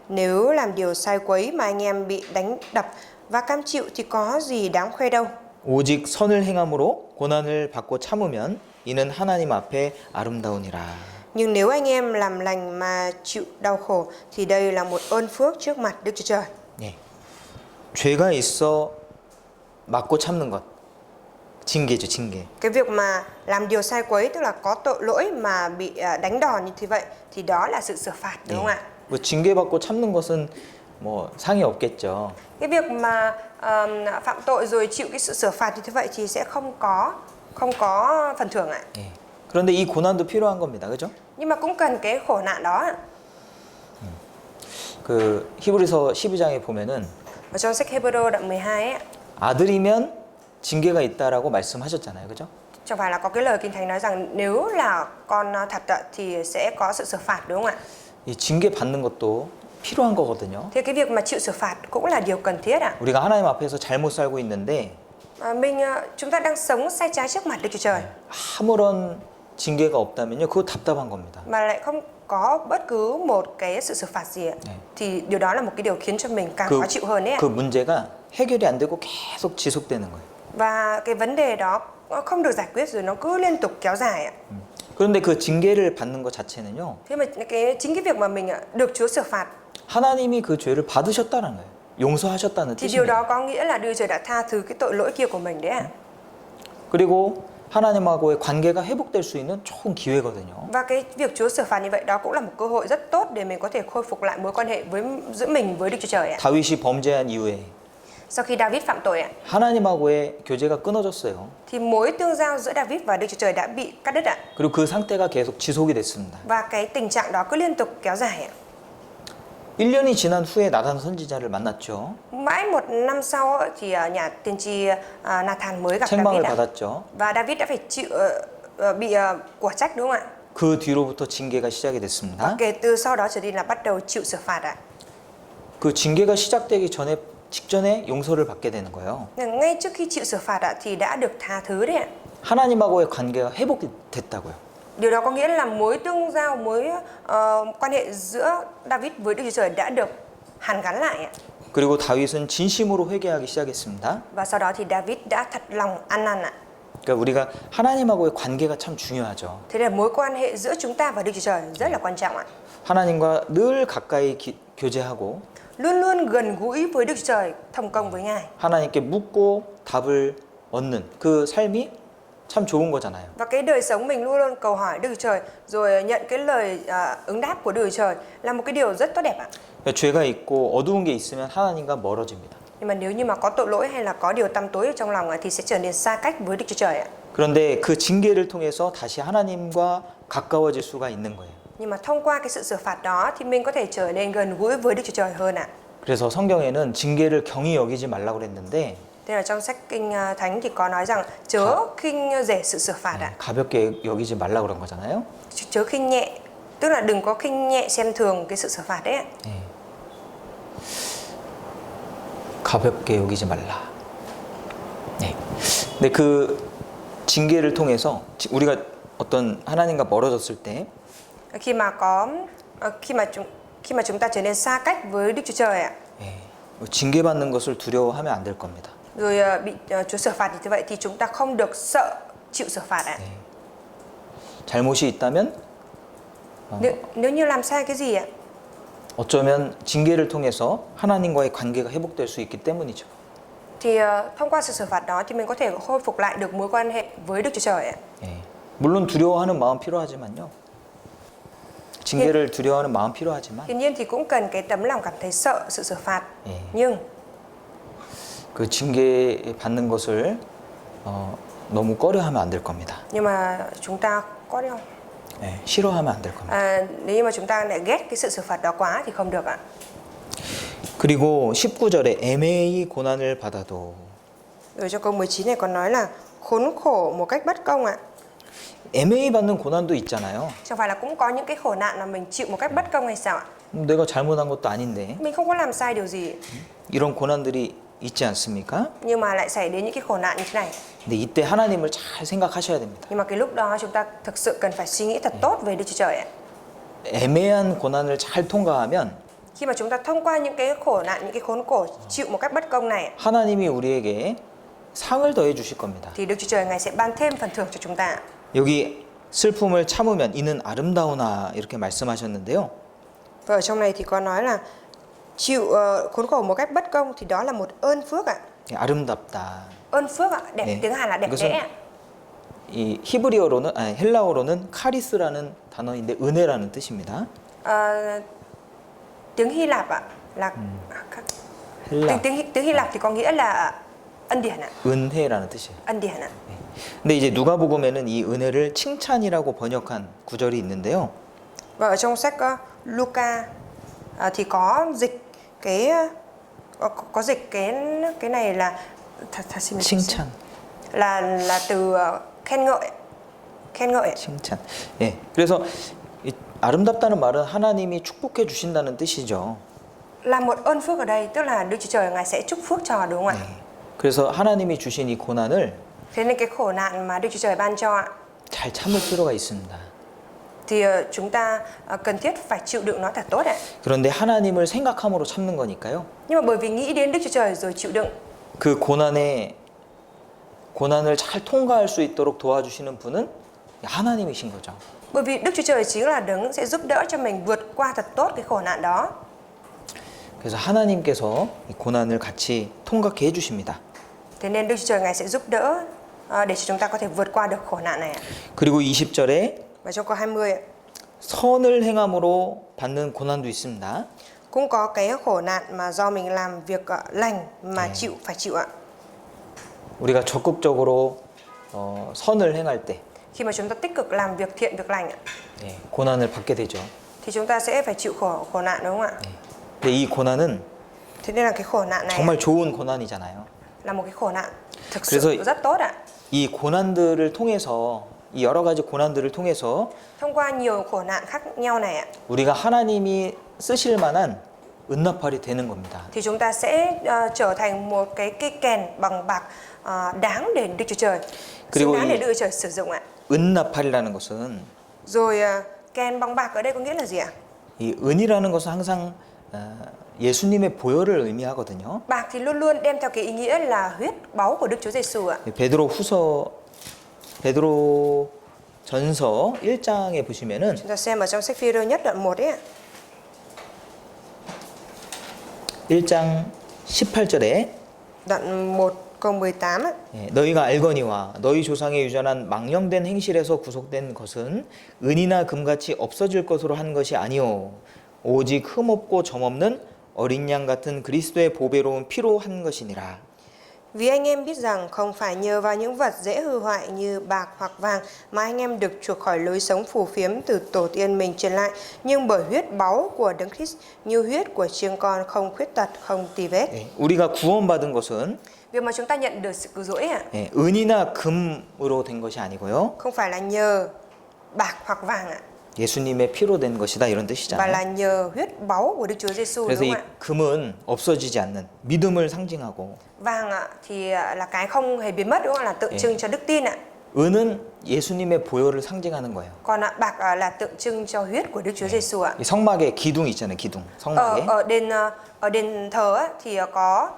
Nếu làm điều sai quấy mà anh em bị đánh đập và cam chịu thì có gì đáng khoe đâu. 오직 선을 행함으로 고난을 받고 참으면 이는 하나님 앞에 아름다우니라. Nhưng nếu anh em làm lành mà chịu đau khổ thì đây là một ơn phước trước mặt Đức Chúa Trời. 예. 죄가 있어 맞고 참는 것. 징계죠, 징계. Cái việc mà làm điều sai quấy, tức là có tội lỗi mà bị đánh đòn như thế vậy thì đó là sự sửa phạt, đúng không ạ? 뭐 징계받고 참는 것은 뭐 상이 없겠죠. Cái việc mà phạm tội rồi chịu cái sự sửa phạt như thế vậy thì sẽ không có phần thưởng ạ. 예. 그런데 이 고난도 필요한 겁니다. 그죠? Nhưng mà cũng cần cái khổ nạn đó ạ. 그 히브리서 12장에 보면은 Ở trong sách Hebrew đoạn 12 ấy, 아들이면 징계가 있다라고 말씀하셨잖아요. 그죠? chẳng phải là có cái lời Kinh Thánh nói rằng nếu là con thật ạ, thì sẽ có sự sửa phạt, đúng không ạ? 이 징계 받는 것도 필요한 거거든요. Thế cái việc mà chịu sửa phạt cũng là điều cần thiết ạ. 우리가 하나님 앞에서 잘못 살고 있는데 Chúng ta đang sống sai trái trước mặt Đức Chúa Trời 아무런 징계가 없다면요, 그거 답답한 겁니다. mà lại không có bất cứ một cái sự xử phạt gì ạ. Thì điều đó là một cái điều khiến cho mình càng khó chịu hơn ấy ạ. 그 문제가 해결이 안 되고 계속 지속되는 거예요. Và cái vấn đề đó không được giải quyết rồi nó cứ liên tục kéo dài ạ. 그런데 그 징계를 받는 것 자체는요, Thế mà chính cái việc mà mình được Chúa sửa phạt 하나님이 그 죄를 받으셨다는 거예요. 용서하셨다는 thì điều 뜻입니다. đó có nghĩa là Đức Trời đã tha thứ cái tội lỗi kia của mình đấy ạ. 그리고 하나님하고의 관계가 회복될 수 있는 좋은 기회거든요. Và cái việc Chúa sửa phạt như vậy đó cũng là một cơ hội rất tốt để mình có thể khôi phục lại mối quan hệ giữa mình với Đức Chúa Trời ạ. 다윗이 범죄한 이후에 Sau khi David phạm tội ạ, 하나님하고의 교제가 끊어졌어요. thì mối tương giao giữa David và Đức Chúa Trời đã bị cắt đứt ạ. 그리고 그 상태가 계속 지속이 됐습니다. Và cái tình trạng đó cứ liên tục kéo dài ạ. 1년이 지난 후에 나단 선지자를 만났죠. Mãi một năm sau thì nhà tiên tri Nathan mới gặp 책망을 David ạ. 받았죠. Và David đã phải chịu bị của trách, đúng không ạ? 그 뒤로부터 징계가 시작이 Và 됐습니다. kể từ sau đó trở đi là bắt đầu chịu xử phạt ạ. 그 징계가 시작되기 직전에 용서를 받게 되는 거예요. Ngay trước khi chịu xử phạt ạ thì đã được tha thứ đấy ạ. 하나님하고의 관계가 회복이 됐다고요. Điều đó có nghĩa là mối tương giao, mối quan hệ giữa David với Đức Chúa Trời đã được hàn gắn lại ạ. 그리고 다윗은 진심으로 회개하기 시작했습니다. Và sau đó thì David đã thật lòng ăn năn ạ. 그러니까 우리가 하나님하고의 관계가 참 중요하죠. Thế là mối quan hệ giữa chúng ta và Đức Chúa Trời rất là quan trọng ạ. 하나님과 늘 가까이 교제하고 Luôn luôn gần gũi với Đức Chúa Trời, thông công với Ngài. 하나님께 묻고 답을 얻는 그 삶이 참 좋은 거잖아요. Và cái đời sống mình luôn luôn cầu hỏi Đức Chúa Trời rồi nhận cái lời ứng đáp của Đức Chúa Trời là một cái điều rất tốt đẹp ạ. 죄가 있고 어두운 게 있으면 하나님과 멀어집니다. Nhưng mà nếu như mà có tội lỗi hay là có điều tăm tối ở trong lòng thì sẽ trở nên xa cách với Đức Chúa Trời ạ. 그런데 그 징계를 통해서 다시 하나님과 가까워질 수가 있는 거예요. Nhưng mà thông qua cái sự xử phạt đó thì mình có thể trở nên gần gũi với Đức Chúa Trời hơn ạ. 그래서 성경에는 징계를 경히 여기지 말라고 그랬는데 Thế là trong sách Kinh Thánh thì có nói rằng chớ khinh rẻ sự xử phạt ạ. 가볍게 여기지 말라고 그런 거잖아요. Chớ khinh nhẹ, tức là đừng có khinh nhẹ xem thường cái sự xử phạt đấy ạ. 가볍게 여기지 말라. 네. 근데 그 징계를 통해서 우리가 어떤 하나님과 멀어졌을 때 Khi mà chúng ta trở nên xa cách với Đức Chúa Trời ạ. 징계받는 것을 두려워하면 안 될 겁니다. Rồi bị Chúa xử phạt như vậy thì chúng ta không được sợ chịu xử phạt ạ. 잘못이 있다면 Nếu như làm sai cái gì ạ? 어쩌면 징계를 통해서 하나님과의 관계가 회복될 수 있기 때문이죠. Thì thông qua sự xử phạt đó thì mình có thể khôi phục lại được mối quan hệ với Đức Chúa Trời ạ. 물론 두려워하는 마음 필요하지만요. 징계를 두려워하는 마음 필요하지만 Tuy nhiên thì cũng cần cái tấm lòng cảm thấy sợ sự xử phạt. Nhưng 그 징계 받는 것을 너무 꺼려하면 안 될 겁니다. nhưng mà chúng ta có đi không? 싫어하면 안 될 겁니다. Nếu như mà chúng ta lại ghét cái sự xử phạt đó quá thì không được ạ. 그리고 19절에 애매히 고난을 받아도 Rồi trong câu 19 này còn nói là khốn khổ một cách bất công ạ. 애매히 받는 고난도 있잖아요. Chẳng phải là cũng có những cái khổ nạn mà mình chịu một cách bất công hay sao ạ? 내가 잘못한 것도 아닌데 Mình không có làm sai điều gì 이런 고난들이 있지 않습니까? nhưng mà lại xảy đến những cái khổ nạn như thế này. 근데 이때 하나님을 잘 생각하셔야 됩니다. Nhưng mà cái lúc đó chúng ta thực sự cần phải suy nghĩ thật tốt về Đức Chúa Trời ạ. 애매한 고난을 잘 통과하면 Khi mà chúng ta thông qua những cái khổ nạn, những cái khốn khổ chịu một cách bất công này 하나님이 우리에게 상을 더해 주실 겁니다. thì Đức Chúa Trời Ngài sẽ ban thêm phần thưởng cho chúng ta. 여기 슬픔을 참으면 이는 아름다우나 이렇게 말씀하셨는데요. Và ở trong này thì có nói là chịu khốn khổ một cách bất công thì đó là một ơn phước ạ. 아름답다. Ơn phước ạ, đẹp 네. tiếng Hàn là đẹp 이것은 đẽ ạ. 이 히브리어로는 헬라어로는 카리스라는 단어인데 은혜라는 뜻입니다. Tiếng Hy Lạp ạ là 헬라 tiếng Hy Lạp thì có nghĩa là ân điển ạ. 은혜라는 뜻이에요. Ân điển ạ. 근데 이제 누가복음에는 이 은혜를 칭찬이라고 번역한 구절이 있는데요. Và ở trong sách Luca thì có dịch cái có dịch cái này là 칭찬. là từ khen ngợi. 칭찬. 예. 그래서 이 아름답다는 말은 하나님이 축복해 주신다는 뜻이죠. Là một ơn phước ở đây tức là Đức Chúa Trời Ngài sẽ chúc phước cho, đúng không ạ? 그래서 하나님이 주신 이 고난을 Thế nên cái khổ nạn mà Đức Chúa Trời ban cho ạ 잘 참을 필요가 있습니다. thì chúng ta cần thiết phải chịu đựng nó thật tốt ạ. 그런데 하나님을 생각함으로 참는 거니까요. Nhưng mà bởi vì nghĩ đến Đức Chúa Trời rồi chịu đựng 그 고난을 잘 통과할 수 있도록 도와주시는 분은 하나님이신 거죠. bởi vì Đức Chúa Trời chính là đấng sẽ giúp đỡ cho mình vượt qua thật tốt cái khổ nạn đó. 그래서 하나님께서 이 고난을 같이 통과케 해주십니다. Thế nên Đức Chúa Trời Ngài sẽ giúp đỡ để cho chúng ta có thể vượt qua được khổ nạn này ạ. 그리고 20절에 Và trong câu 20 ạ, 선을 행함으로 받는 고난도 있습니다. cũng có cái khổ nạn mà do mình làm việc lành mà phải chịu ạ. 우리가 적극적으로 선을 행할 때 Khi mà chúng ta tích cực làm việc thiện, việc lành ạ, 고난을 받게 되죠. thì chúng ta sẽ phải chịu khổ nạn, đúng không ạ? 근데 이 고난은 Thế nên là cái khổ nạn này 정말 좋은 고난이잖아요. là một cái khổ nạn thực 그래서 sự rất tốt ạ. 이 고난들을 통해서 이 여러 가지 고난들을 통해서 Thông qua nhiều khổ nạn khác nhau này ạ, 우리가 하나님이 쓰실 만한 은나팔이 되는 겁니다. thì chúng ta sẽ trở thành một cái cây kèn bằng bạc đáng để Đức Chúa Trời, xứng đáng để Đức Chúa Trời sử dụng ạ. 은나팔이라는 것은 Rồi kèn bằng bạc ở đây có nghĩa là gì ạ? 이 은이라는 것은 항상 예수님의 보혈을 의미하거든요. Bạc thì luôn luôn đem theo cái ý nghĩa là huyết báu của Đức Chúa Giêsu ạ. 베드로 전서 1장에 보시면은 Chúng ta xem ở trong sách Phi-rơ nhất đoạn 1 ấy ạ. 1장 18절에 Đoạn 1 câu 18 á, 예, 너희가 알거니와 너희 조상의 유전한 망령된 행실에서 구속된 것은 은이나 금같이 없어질 것으로 한 것이 아니요 오직 흠없고 점없는 어린 양 같은 그리스도의 보배로운 피로 한 것이니라. Vì anh em biết rằng không phải nhờ vào những vật dễ hư hoại như bạc hoặc vàng mà anh em được chuộc khỏi lối sống phù phiếm từ tổ tiên mình truyền lại, nhưng bởi huyết báu của Đấng Christ như huyết của chiên con không khuyết tật, không tì vết. 예, 우리가 구원받은 것은 Việc mà chúng ta nhận được sự cứu rỗi 예, 은이나 금으로 된 것이 아니고요. không phải là nhờ bạc hoặc vàng 예수님의 피로 된 것이다 이런 mà 뜻이잖아요. là nhờ huyết báu của Đức Chúa Giêsu, 그래서 đúng 이 không ạ? 금은 없어지지 않는 믿음을 상징하고 Vàng thì là cái không hề biến mất, đúng không ạ? Là tượng trưng cho đức tin ạ. 은은 예수님의 보혈을 상징하는 거예요. Còn bạc là tượng trưng cho huyết của Đức Chúa Giêsu ạ. 이 성막에 기둥 있잖아요. 기둥. Ở 성막에. ở đền thờ thì có,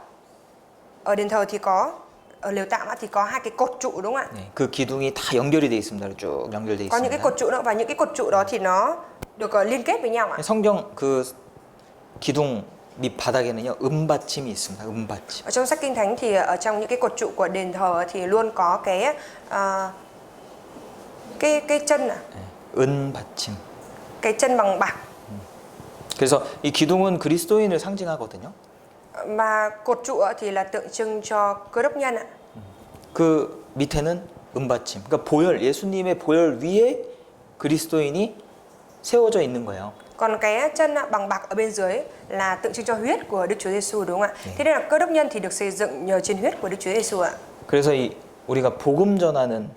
ở đền thờ thì có, ở lều tạm thì có hai cái cột trụ, đúng không ạ? 네, 그 기둥이 다 연결이 돼 있습니다. 쭉 연결돼 Có những cái 있습니다. cột trụ đó, và những cái cột trụ đó thì nó được liên kết với nhau ạ. 성경 그 기둥 밑 바닥에는요 은받침이 있습니다. 은받침. Ở trong sách Kinh Thánh thì ở trong những cái cột trụ của đền thờ thì luôn có cái chân 은받침. cái chân bằng bạc. 그래서 이 기둥은 그리스도인을 상징하거든요. Mà cột trụ thì là tượng trưng cho cơ đốc nhân ạ. 그 밑에는 은받침. 그러니까 보혈, 예수님의 보혈 위에 그리스도인이 세워져 있는 거예요. Còn cái chân bằng bạc ở bên dưới là tượng trưng cho huyết của Đức Chúa Giêsu, đúng không ạ? Thế nên là cơ đốc nhân thì được xây dựng nhờ trên huyết của Đức Chúa Giêsu ạ. 그래서 우리가 복음 전하는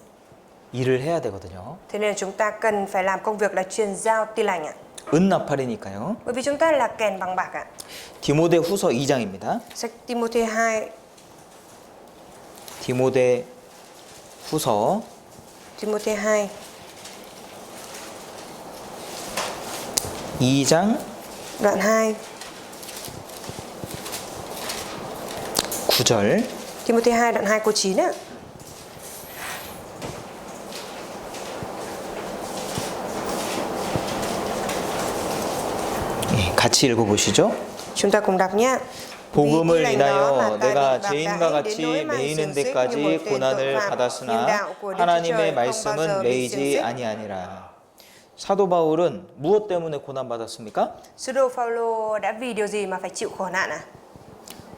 일을 해야 되거든요. Thế nên là chúng ta cần phải làm công việc là truyền giao tin lành ạ. 은나팔이니까요. Bởi vì chúng ta là kèn bằng bạc ạ. 디모데 후서 2장입니다. Sách Timôthê 2, 디모데 후서 Timôthê 2 2장 đoạn 2, 9절. Timôthê 2 đoạn 2 câu 9 ạ. 예, 같이 읽어보시죠. Chúng ta cùng đọc nhé. 복음을 인하여 내가 죄인과 같이 매이는 데까지 고난을 받았으나 하나님의 말씀은 매이지 아니하니라. 사도 바울은 무엇 때문에 고난 받았습니까? Sứ đồ Phaolô đã vì điều gì mà phải chịu khổ nạn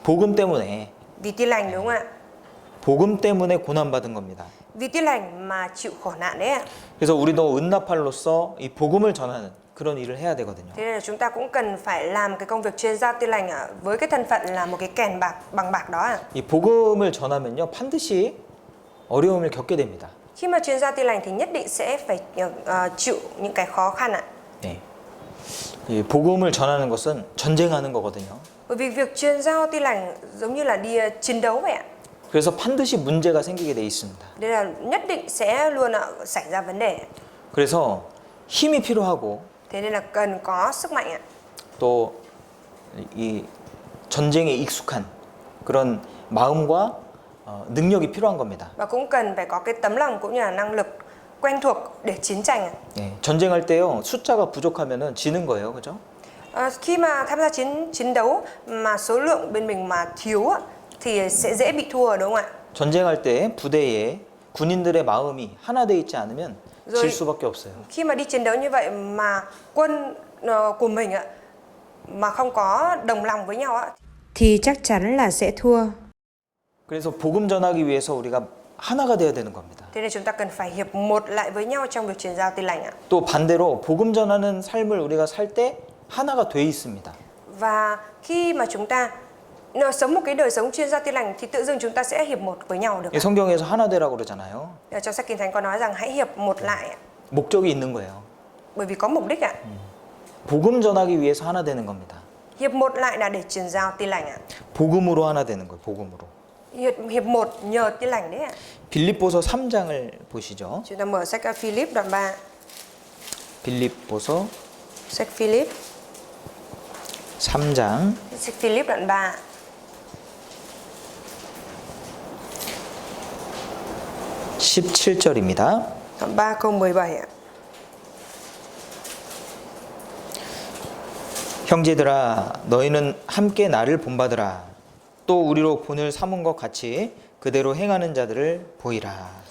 복음 때문에. Vì tin lành, đúng không ạ? 복음 때문에 고난 받은 겁니다. Vì tin lành mà chịu khổ nạn đấy ạ. 그래서 우리도 은나팔로서 이 복음을 전하는 그런 일을 해야 되거든요. Thế nên là chúng ta cũng cần phải làm cái công việc truyền giao tin lành với cái thân phận là một cái kèn bạc bằng bạc đó ạ. 이 복음을 전하면요 반드시 어려움을 겪게 됩니다. Khi mà truyền giao tin lành thì nhất định sẽ phải chịu những cái khó khăn ạ. 네. 이 복음을 전하는 것은 전쟁하는 거거든요. Bởi vì việc truyền giao tin lành giống như là đi chiến đấu vậy ạ. 그래서 반드시 문제가 생기게 돼 있습니다. Nên là nhất định sẽ luôn xảy ra vấn đề. 그래서 힘이 필요하고 Thế nên là cần có sức mạnh ạ. 또 이 전쟁에 익숙한 그런 마음과 능력이 필요한 겁니다. Và cũng cần phải có cái tấm lòng cũng như là năng lực quen thuộc để chiến tranh ạ. 네, 전쟁할 때요 숫자가 부족하면은 지는 거예요, 그죠? Khi mà tham gia chiến đấu mà số lượng bên mình mà thiếu thì sẽ dễ bị thua, đúng không ạ? 전쟁할 때 부대에 군인들의 마음이 하나 돼 있지 않으면 질 수밖에 없어요. Khi mà đi chiến đấu như vậy mà quân của mình mà không có đồng lòng với nhau thì chắc chắn là sẽ thua. 그래서 복음 전하기 위해서 우리가 하나가 되어야 되는 겁니다. Thế nên chúng ta cần phải hiệp một lại với nhau trong việc truyền giao tin lành ạ. 또 반대로 복음 전하는 삶을 우리가 살 때 하나가 돼 있습니다. Và khi mà chúng ta sống một cái đời sống chuyên gia tin lành thì tự dưng chúng ta sẽ hiệp một với nhau được. 성경에서 하나 되라고 그러잖아요. Trong sách Kinh Thánh có nói rằng hãy hiệp một lại. 목적이 있는 거예요. Bởi vì có mục đích ạ. 복음 전하기 위해서 하나 되는 겁니다. Hiệp một lại là để truyền giao tin lành ạ. 복음으로 하나 되는 거예요. 복음으로. Hiệp một nhờ tin lành đấy ạ. 빌립보서 3장을 보시죠. Chúng ta mở sách Philip đoạn 3. 빌립보서 Sách Philip 3장 Sách Philip đoạn 3. 17절입니다. Đoạn 3 câu 17 ạ. 형제들아 너희는 함께 나를 본받으라. 또 우리로 본을 삼은 것 같이 그대로 행하는 자들을 보이라.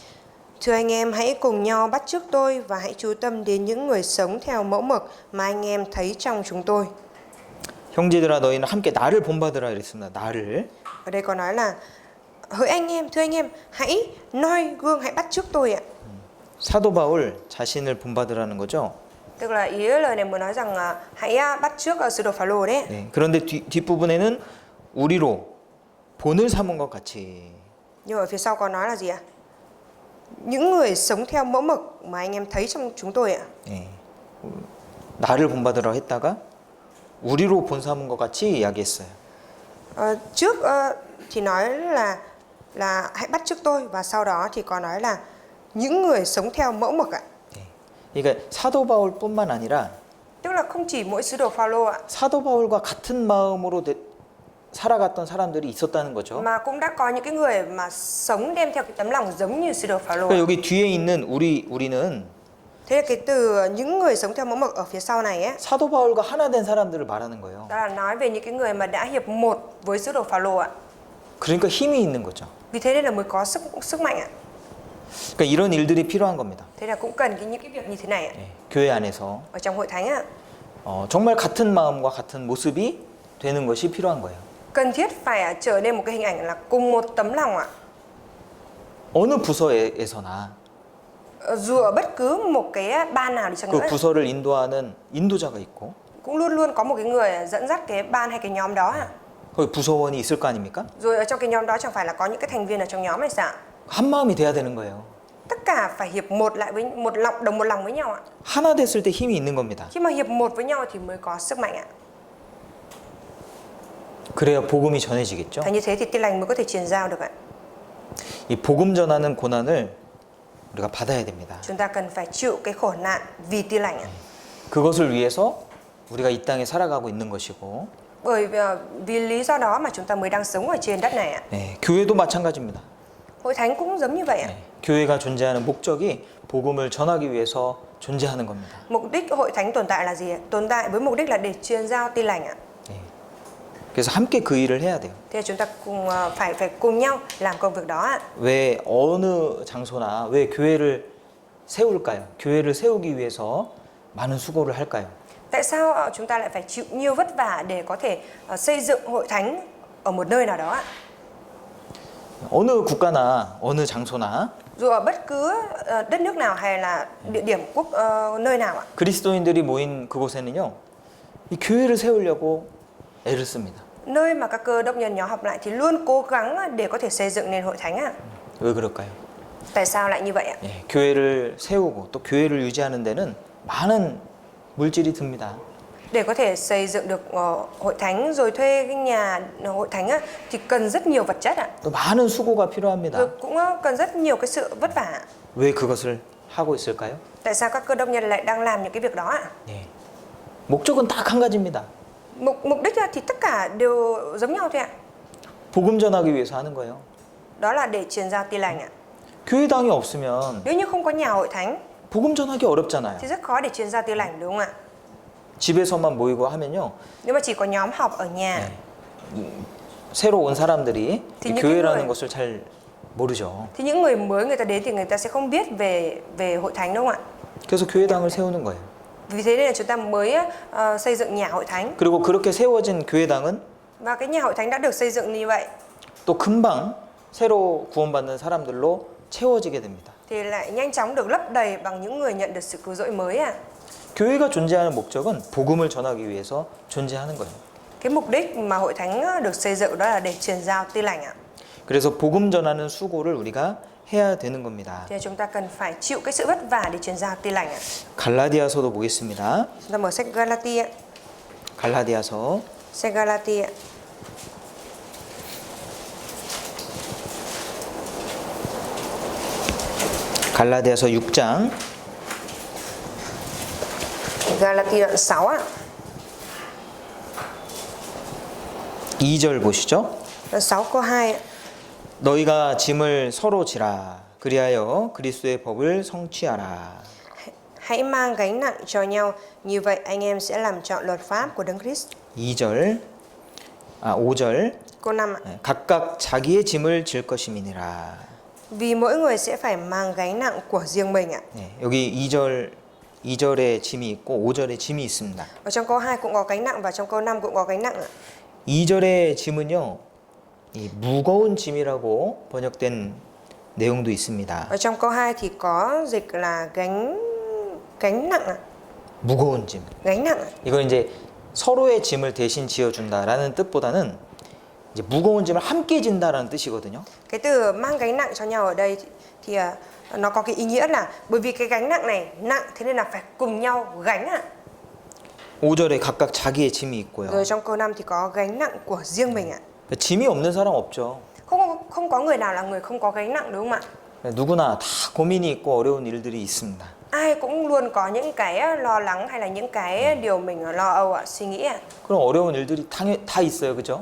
Thưa anh em, hãy cùng nhau bắt chước tôi và hãy chú tâm đến những người sống theo mẫu mực mà anh em thấy trong chúng tôi. 형제들아 너희는 함께 나를 본받으라 이랬습니다. 나를. Ở đây có nói là hỡi anh em, thưa anh em, hãy noi gương, hãy bắt chước tôi ạ. 사도 바울 자신을 본받으라는 거죠. Tức là ý lời này muốn nói rằng hãy bắt chước sứ đồ Phao-lô đấy. 네. 그런데 뒷부분에는 우리로 본을 삼은 것 같이. Nhưng ở phía sau có nói là gì ạ? Những người sống theo mẫu mực mà anh em thấy trong chúng tôi ạ. 네. 나를 본받으라 했다가 우리로 본 삼은 것 같이 이야기했어요. Trước thì nói là hãy bắt chước tôi, và sau đó thì có nói là những người sống theo mẫu mực ạ. 네. 그러니까 사도 바울뿐만 아니라 Tức là không chỉ mỗi sứ đồ Phao-lô ạ, 사도 바울과 같은 마음으로 살아갔던 사람들이 있었다는 거죠. mà cũng đã có những cái người mà sống đem theo cái tấm lòng giống như sứ đồ Phao-lô. 그러니까 여기 뒤에 있는 우리는 Thế là cái từ những người sống theo mẫu mực ở phía sau này ấy, 사도 바울과 하나 된 사람들을 말하는 거예요. đó là nói về những cái người mà đã hiệp một với sứ đồ Phao-lô ạ. 그러니까 힘이 있는 거죠. Vì thế nên là mới có sức mạnh ạ. 그러니까 이런 일들이 필요한 겁니다. Thế là cũng cần những cái việc như thế này ạ. 네, 교회 안에서 Ở trong hội thánh ạ, 정말 같은 마음과 같은 모습이 되는 것이 필요한 거예요. cần thiết phải trở nên một cái hình ảnh là cùng một tấm lòng ạ. 어느 부서에서나 Dù ở bất cứ một cái ban nào đi chăng 그 nữa, 부서를 인도하는 인도자가 있고 cũng luôn luôn có một cái người dẫn dắt cái ban hay cái nhóm đó ạ. 거기 부서원이 있을 거 아닙니까? Rồi ở trong cái nhóm đó chẳng phải là có những cái thành viên ở trong nhóm này sao? 한 마음이 돼야 되는 거예요. Tất cả phải hiệp một lại với một lòng với nhau ạ. 하나 됐을 때 힘이 있는 겁니다. Khi mà hiệp một với nhau thì mới có sức mạnh ạ. 그래야 복음이 전해지겠죠. Và như thế thì tin lành mới có thể truyền giao được ạ. 이 복음 전하는 고난을 우리가 받아야 됩니다. Chúng ta cần phải chịu cái khổ nạn vì tin lành ạ. 그것을 위해서 우리가 이 땅에 살아가고 있는 것이고, Bởi vì lý do đó mà chúng ta mới đang sống ở trên đất này ạ. 네, 교회도 마찬가지입니다. Hội thánh cũng giống như vậy ạ. 네, 교회가 존재하는 목적이 복음을 전하기 위해서 존재하는 겁니다. Mục đích hội thánh tồn tại là gì ạ? Tồn tại với mục đích là để truyền giao tin lành ạ. 네. 그래서 함께 그 일을 해야 돼요. Thế chúng ta phải cùng nhau làm công việc đó ạ. 왜 어느 장소나 왜 교회를 세울까요? 교회를 세우기 위해서 많은 수고를 할까요? Tại sao chúng ta lại phải chịu nhiều vất vả để có thể xây dựng hội thánh ở một nơi nào đó ạ? 어느 국가나 어느 장소나 Dù ở bất cứ đất nước nào hay là địa điểm nơi nào ạ, 그리스도인들이 모인 그곳에는요, 이 교회를 세우려고 애를 씁니다. nơi mà các cơ đốc nhân nhóm họp lại thì luôn cố gắng để có thể xây dựng nên hội thánh ạ. 왜 그럴까요? Tại sao lại như vậy ạ? 예, 교회를 세우고 또 교회를 유지하는 데는 많은 물질이 듭니다. Để có thể xây dựng được hội thánh rồi thuê cái nhà hội thánh á, thì cần rất nhiều vật chất ạ. 또 많은 수고가 필요합니다. Rồi cũng cần rất nhiều cái sự vất vả ạ. 왜 그것을 하고 있을까요? Tại sao các cơ đốc nhân lại đang làm những cái việc đó ạ? 예, 목적은 딱 한 가지입니다. Mục đích thì tất cả đều giống nhau thôi ạ. 복음 전하기 위해서 하는 거예요. Đó là để truyền giao tin lành ạ. 교회당이 없으면 Nếu như không có nhà hội thánh 복음 전하기 어렵잖아요. thì rất khó để truyền giao tin lành, đúng không ạ? 집에서만 모이고 하면요, Nếu mà chỉ có nhóm họp ở nhà 새로 온 사람들이 thì 이 những 교회라는 người- 것을 잘 모르죠. thì những người mới người ta đến thì người ta sẽ không biết về hội thánh, đúng không ạ? 그래서 교회당을 세우는 거예요. Vì thế nên là chúng ta mới xây dựng nhà hội thánh, 그리고 그렇게 세워진 교회당은 và cái nhà hội thánh đã được xây dựng như vậy 또 금방 새로 구원받는 사람들로 채워지게 됩니다. thì lại nhanh chóng được lấp đầy bằng những người nhận được sự cứu rỗi mới ạ. 교회가 존재하는 목적은 복음을 전하기 위해서 존재하는 거예요. Cái mục đích mà hội thánh được xây dựng đó là để truyền giao tin lành ạ. 그래서 복음 전하는 수고를 우리가 해야 되는 겁니다. Thì chúng ta cần phải chịu cái sự vất vả để truyền giao tin lành ạ. 갈라디아서도 보겠습니다. Chúng ta mở sách Galatia, 갈라디아서 sách Galatia, 갈라디아서 6장 Galatia đoạn 6 ạ. 2절 보시죠. Đoạn 6 câu 2 ạ. 너희가 짐을 서로 지라 그리하여 그리스도의 법을 성취하라. Hãy mang gánh nặng cho nhau, như vậy anh em sẽ làm trọn luật pháp của Đấng Christ. 5절 Câu 5 ạ. 각각 자기의 짐을 질 것임이니라. Vì mỗi người sẽ phải mang gánh nặng của riêng mình ạ. 네, 여기 2절에 짐이 있고 5절에 짐이 있습니다. Ở trong câu 2 cũng có gánh nặng và trong câu 5 cũng có gánh nặng ạ. 2절의 짐은요, 이 무거운 짐이라고 번역된 내용도 있습니다. Ở trong câu 2 thì có dịch là gánh nặng ạ. 무거운 짐. Gánh nặng ạ. 이건 이제 서로의 짐을 대신 지어준다라는 뜻보다는 이제 무거운 짐을 함께 진다라는 뜻이거든요. Cái từ mang gánh nặng cho nhau ở đây thì nó có cái ý nghĩa là bởi vì cái gánh nặng này nặng thế nên là phải cùng nhau gánh ạ. 5절에 각각 자기의 짐이 있고요. Rồi trong câu 5 thì có gánh nặng của riêng mình ạ. 짐이 없는 사람 없죠. Không có người nào là người không có gánh nặng đúng không ạ? 누구나 다 고민이 있고 어려운 일들이 있습니다. Ai cũng luôn có những cái lo lắng hay là những cái điều mình lo âu ạ, suy nghĩ ạ. 그럼 어려운 일들이 다 있어요, 그죠?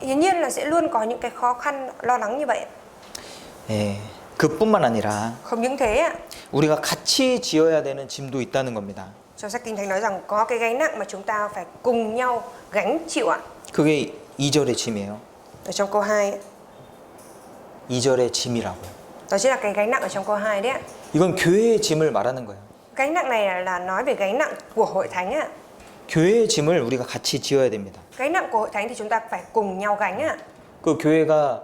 Hiển nhiên là sẽ luôn có những cái khó khăn, lo lắng như vậy ạ. 예, 그뿐만 아니라 Không những thế ạ. 우리가 같이 지어야 되는 짐도 있다는 겁니다. Trong sách Kinh Thánh nói rằng có cái gánh nặng mà chúng ta phải cùng nhau gánh chịu ạ. 그게 2절의 짐이에요. Ở trong câu 2 ạ. 2절의 짐이라고. Đó chính là cái gánh nặng ở trong câu 2 đấy ạ. 이건 교회의 짐을 말하는 거예요. Gánh nặng này là nói về gánh nặng của hội thánh ạ. 교회의 짐을 우리가 같이 지어야 됩니다. Gánh nặng của hội thánh thì chúng ta phải cùng nhau gánh ạ. 그 교회가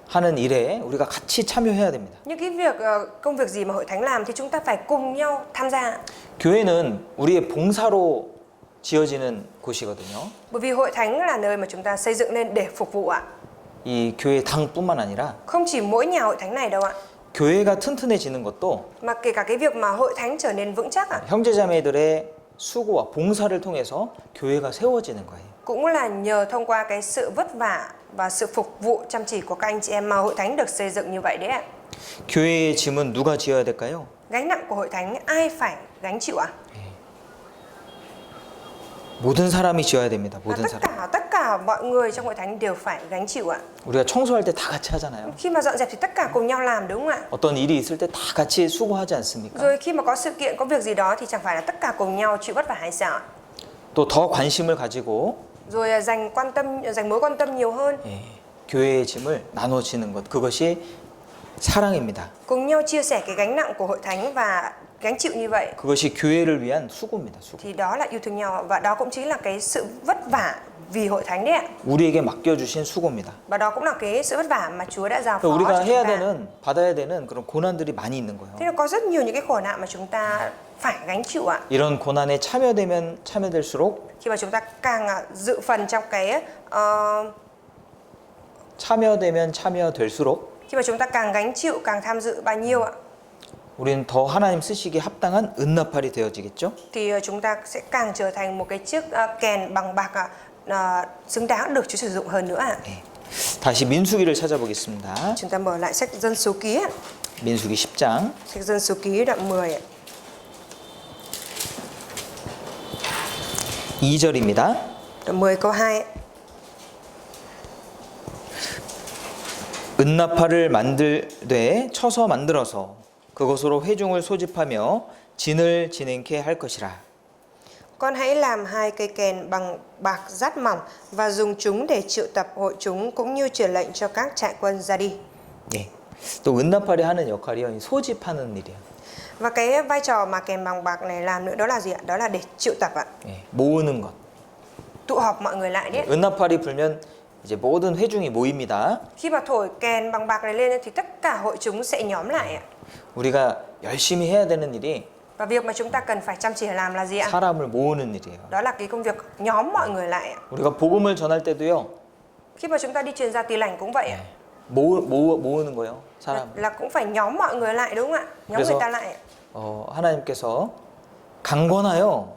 하는 일에 우리가 같이 참여해야 됩니다. Những cái việc công việc gì mà hội thánh làm thì chúng ta phải cùng nhau tham gia. 교회는 우리의 봉사로 지어지는 곳이거든요. Bởi vì hội thánh là nơi mà chúng ta xây dựng lên để phục vụ ạ. 이 교회 당뿐만 아니라 Không chỉ mỗi nhà hội thánh này đâu ạ. 교회가 튼튼해지는 것도 Mà kể cả cái việc mà hội thánh trở nên vững chắc ạ. 형제자매들의 수고와 봉사를 통해서 교회가 세워지는 거예요. Cũng là nhờ thông qua cái sự vất vả và sự phục vụ chăm chỉ của các anh chị em mà hội thánh được xây dựng như vậy đấy ạ. 교회의 짐은 누가 지어야 될까요? Gánh nặng của hội thánh ai phải gánh chịu ạ? 모든 사람이 지어야 됩니다. 모든 사람. Tất cả mọi người trong hội thánh đều phải gánh chịu ạ. 우리가 청소할 때 다 같이 하잖아요. Khi mà dọn dẹp thì tất cả cùng nhau làm đúng không ạ? 어떤 일이 있을 때 다 같이 수고하지 않습니까? Rồi khi mà có sự kiện, có việc gì đó thì chẳng phải là tất cả cùng nhau chịu vất vả hay sao ạ? 또 더 관심을 가지고 Rồi dành mối quan tâm nhiều hơn. 교회의 짐을 나눠지는 것, 그것이 사랑입니다. Cùng nhau chia sẻ cái gánh nặng của hội thánh và gánh chịu như vậy. 그것이 교회를 위한 수고입니다. 수고. Thì đó là yêu thương nhau và đó cũng chính là cái sự vất vả vì hội thánh đấy ạ. 우리에게 맡겨주신 수고입니다. Và đó cũng là cái sự vất vả mà Chúa đã giao phó 우리가 cho 해야 chúng ta. 되는, 받아야 되는 그런 고난들이 많이 있는 거예요. Thế là có rất nhiều những cái khổ nạn mà chúng ta phải gánh chịu ạ. 이런 고난에 참여되면 참여될수록 Khi mà chúng ta càng dự phần trong cái 참여되면 참여될수록 khi mà chúng ta càng gánh chịu, càng tham dự bao nhiêu ạ, 우리는 더 하나님 쓰시기에 합당한 은나팔이 되어지겠죠? thì chúng ta sẽ càng trở thành một cái chiếc kèn bằng bạc xứng đáng được Chúa sử dụng hơn nữa ạ. 네. 다시 민수기를 찾아보겠습니다. Chúng ta mở lại sách Dân Số Ký ạ. 민수기 10장 Sách Dân Số Ký đoạn 10 ạ. 2절입니다. Đoạn 10 câu 2 ạ. 은나팔을 만들되 쳐서 만들어서 그것으로 회중을 소집하며 진을 진행케 할 것이라. Con hãy làm 2 cây kèn bằng bạc rát mỏng và dùng chúng để triệu tập hội chúng cũng như truyền lệnh cho các trại quân ra đi. 예. 또 은나팔이 하는 역할이요, 이 소집하는 일이에요. Và cái vai trò mà kèn bằng bạc này làm nữa đó là gì ạ? Đó là để triệu tập ạ. 예. 모으는 것. Tụ họp mọi người lại đấy. 은나팔이 불면 이제 모든 회중이 모입니다. Khi mà thổi kèn bằng bạc này lên thì tất cả hội chúng sẽ nhóm lại ạ. 우리가 열심히 해야 되는 일이 Và việc mà chúng ta cần phải chăm chỉ làm là gì ạ? 사람을 모으는 일이에요. Đó là cái công việc nhóm mọi người lại ạ. 우리가 복음을 전할 때도요, Khi mà chúng ta đi truyền ra tin lành cũng vậy ạ. 모으는 거예요, 사람. Là cũng phải nhóm mọi người lại đúng không ạ? Nhóm 그래서 người ta lại ạ. 하나님께서 강권하여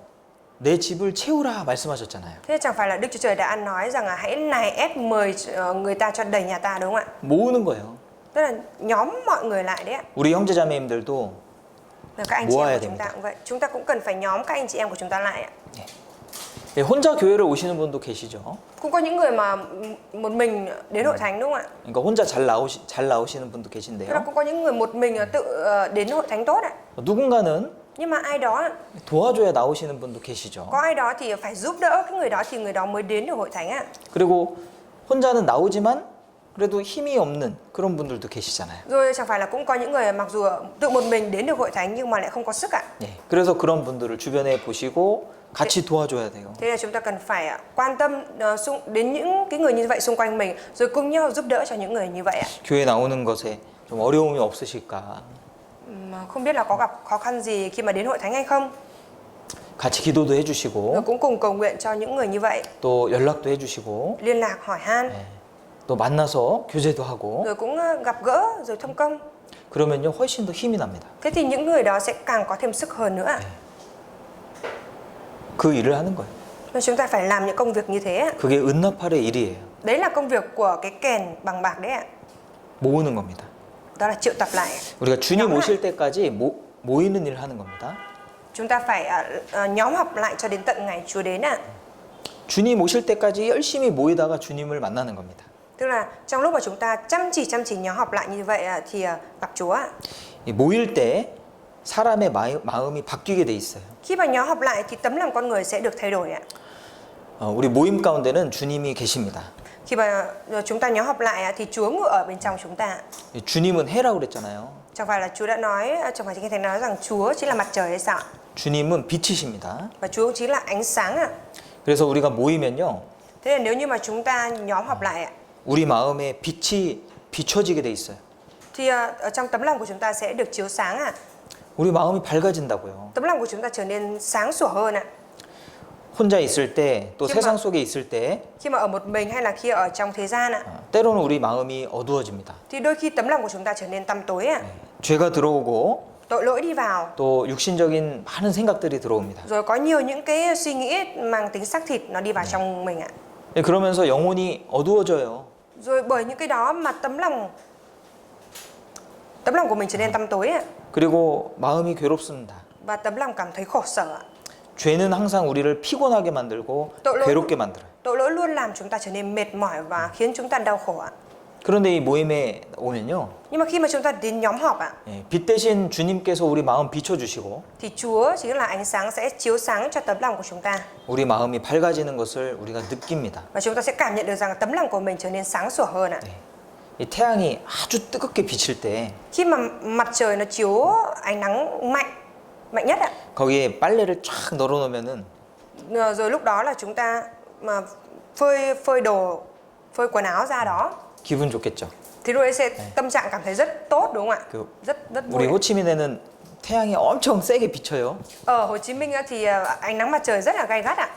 내 집을 채우라 말씀하셨잖아요. Thế chẳng phải là Đức Chúa Trời đã nói rằng là hãy nài ép mời người ta cho đầy nhà ta đúng không ạ? 모으는 거예요. Tức là nhóm mọi người lại đấy ạ. 우리 형제자매님들도 Là các anh chị 모아야 em của chúng ta 됩니다. cũng vậy. Chúng ta cũng cần phải nhóm các anh chị em của chúng ta lại ạ. 예, 혼자 교회를 오시는 분도 계시죠. Cũng có những người mà một mình đến hội thánh đúng không ạ? 그러니까 혼자 잘 나오시는 분도 Tức là 계신데요. cũng có những người một mình tự đến hội thánh tốt ạ. 누군가는 Nhưng mà ai đó, 도와줘야 나오시는 분도 계시죠. có ai đó thì phải giúp đỡ cái người đó thì người đó mới đến được hội thánh ạ. 그리고 혼자는 나오지만 그래도 힘이 없는 그런 분들도 계시잖아요. Rồi chẳng phải là cũng có những người mặc dù tự một mình đến được hội thánh nhưng mà lại không có sức ạ. 예, 그래서 그런 분들을 주변에 보시고 같이 도와줘야 돼요. Thế là chúng ta cần phải quan tâm đến những cái người như vậy xung quanh mình, rồi cùng nhau giúp đỡ cho những người như vậy ạ. 교회 나오는 것에 좀 어려움이 없으실까? Mà không biết là có gặp khó khăn gì khi mà đến hội thánh hay không? 같이 기도도 Rồi 해주시고 cũng cùng cầu nguyện cho những người như vậy, 또 연락도 해주시고 liên lạc hỏi han, 예, 또 만나서 교제도 하고 rồi cũng gặp gỡ, rồi thông công. 그러면요 훨씬 더 힘이 납니다. Thế thì những người đó sẽ càng có thêm sức hơn nữa ạ. 그 일을 하는 거예요. Nên chúng ta phải làm những công việc như thế ạ. 그게 은나팔의 일이에요. Đấy là công việc của cái kèn bằng bạc đấy ạ. 모으는 겁니다. Đó là triệu tập lại. 우리가 주님 nhóm lại. 오실 때까지 모이는 일을 하는 겁니다. Chúng ta phải nhóm họp lại cho đến tận ngày Chúa đến ạ. 주님 오실 때까지 열심히 모이다가 주님을 만나는 겁니다. Tức là trong lúc mà chúng ta chăm chỉ nhóm họp lại như vậy thì gặp Chúa ạ. 이 모일 때 사람의 마음이 바뀌게 돼 있어요. Khi mà nhóm họp lại thì tấm lòng con người sẽ được thay đổi ạ. 우리 모임 가운데는 주님이 계십니다. Khi mà chúng ta nhóm họp lại thì Chúa ngự ở bên trong chúng ta. 주님은 해라고 그랬잖아요. Chẳng phải là Chúa đã nói, chẳng phải Kinh Thánh nói rằng Chúa chính là mặt trời hay sao? 주님은 빛이십니다. Và Chúa cũng chính là ánh sáng ạ. 그래서 우리가 모이면요. Thế là nếu như mà chúng ta nhóm họp lại ạ, 우리 마음에 빛이 비춰지게 돼 있어요. thì ở trong tấm lòng của chúng ta sẽ được chiếu sáng ạ. 우리 마음이 밝아진다고요. Tấm lòng của chúng ta trở nên sáng sủa hơn ạ. 혼자 있을 때 또 Nhưng 세상 mà- 속에 있을 때 Khi mà ở một mình hay là khi ở trong thế gian ạ, 때로는 우리 마음이 어두워집니다. thì đôi khi tấm lòng của chúng ta trở nên tăm tối ạ. 죄가 들어오고 Tội lỗi đi vào, 또 육신적인 많은 생각들이 들어옵니다. rồi có nhiều những cái suy nghĩ mang tính xác thịt nó đi vào trong mình ạ. 그러면서 영혼이 어두워져요. Rồi bởi những cái đó mà tấm lòng của mình trở nên tăm tối ạ. 그리고 마음이 괴롭습니다. Và tấm lòng cảm thấy khổ sở ạ. 죄는 항상 우리를 피곤하게 만들고 tội lỗi, 괴롭게 만들어요. tội lỗi luôn làm chúng ta trở nên mệt mỏi và khiến chúng ta đau khổ ạ. 그런데 이 모임에 오면요. Nhưng mà khi mà chúng ta đến nhóm họp ạ, 빛 대신 주님께서 우리 마음 비춰주시고 thì Chúa chính là ánh sáng sẽ chiếu sáng cho tấm lòng của chúng ta. 우리 마음이 밝아지는 것을 우리가 느낍니다. Và chúng ta sẽ cảm nhận được rằng tấm lòng của mình trở nên sáng sủa hơn ạ. 이 태양이 아주 뜨겁게 비칠 때 Khi mà mặt trời nó chiếu ánh nắng mạnh nhất ạ, 거기에 빨래를 쫙 널어놓으면은 rồi lúc đó là chúng ta mà phơi quần áo ra đó, 기분 좋겠죠. thì lúc ấy sẽ tâm trạng cảm thấy rất tốt đúng không ạ? 그 Rất 우리 vui. 호치민에는 태양이 엄청 세게 비쳐요. Ở Hồ Chí Minh á, thì ánh nắng mặt trời rất là gay gắt ạ.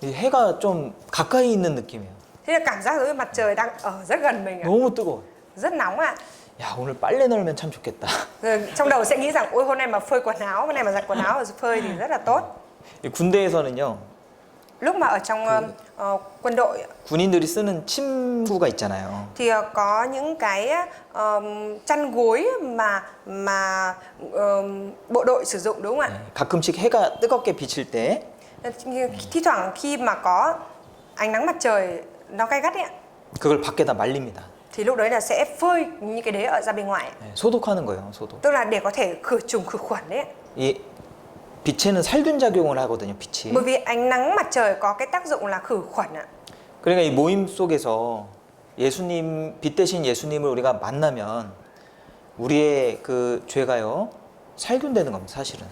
이 해가 좀 가까이 있는 느낌이에요. Thế là cảm giác giống như mặt trời đang ở rất gần mình ạ. 너무 뜨거워요. Rất nóng ạ. 야 오늘 빨래 널면 참 좋겠다. Rồi trong đầu sẽ nghĩ rằng ôi hôm nay mà phơi quần áo, hôm nay mà giặt quần áo rồi phơi thì rất là tốt. 이 군대에서는요 Lúc mà ở trong quân đội 군인들이 쓰는 침구가 있잖아요. thì có những cái chăn gối mà bộ đội sử dụng đúng không ạ? 가끔씩 해가 뜨겁게 비칠 때 Thi thoảng khi mà có ánh nắng mặt trời nó gay gắt ấy, ạ, 그걸 밖에다 말립니다. thì lúc đấy là sẽ phơi những cái đấy ở ra bên ngoài, 소독하는 거예요. 소독. tức là để có thể khử trùng khử khuẩn đấy. 이 빛에는 살균 작용을 하거든요. 빛이. Bởi vì ánh nắng mặt trời có cái tác dụng là khử khuẩn ạ. 그러니까 이 모임 속에서 예수님 빛 대신 예수님을 우리가 만나면 우리의 그 죄가요 살균되는 겁니다. 사실은.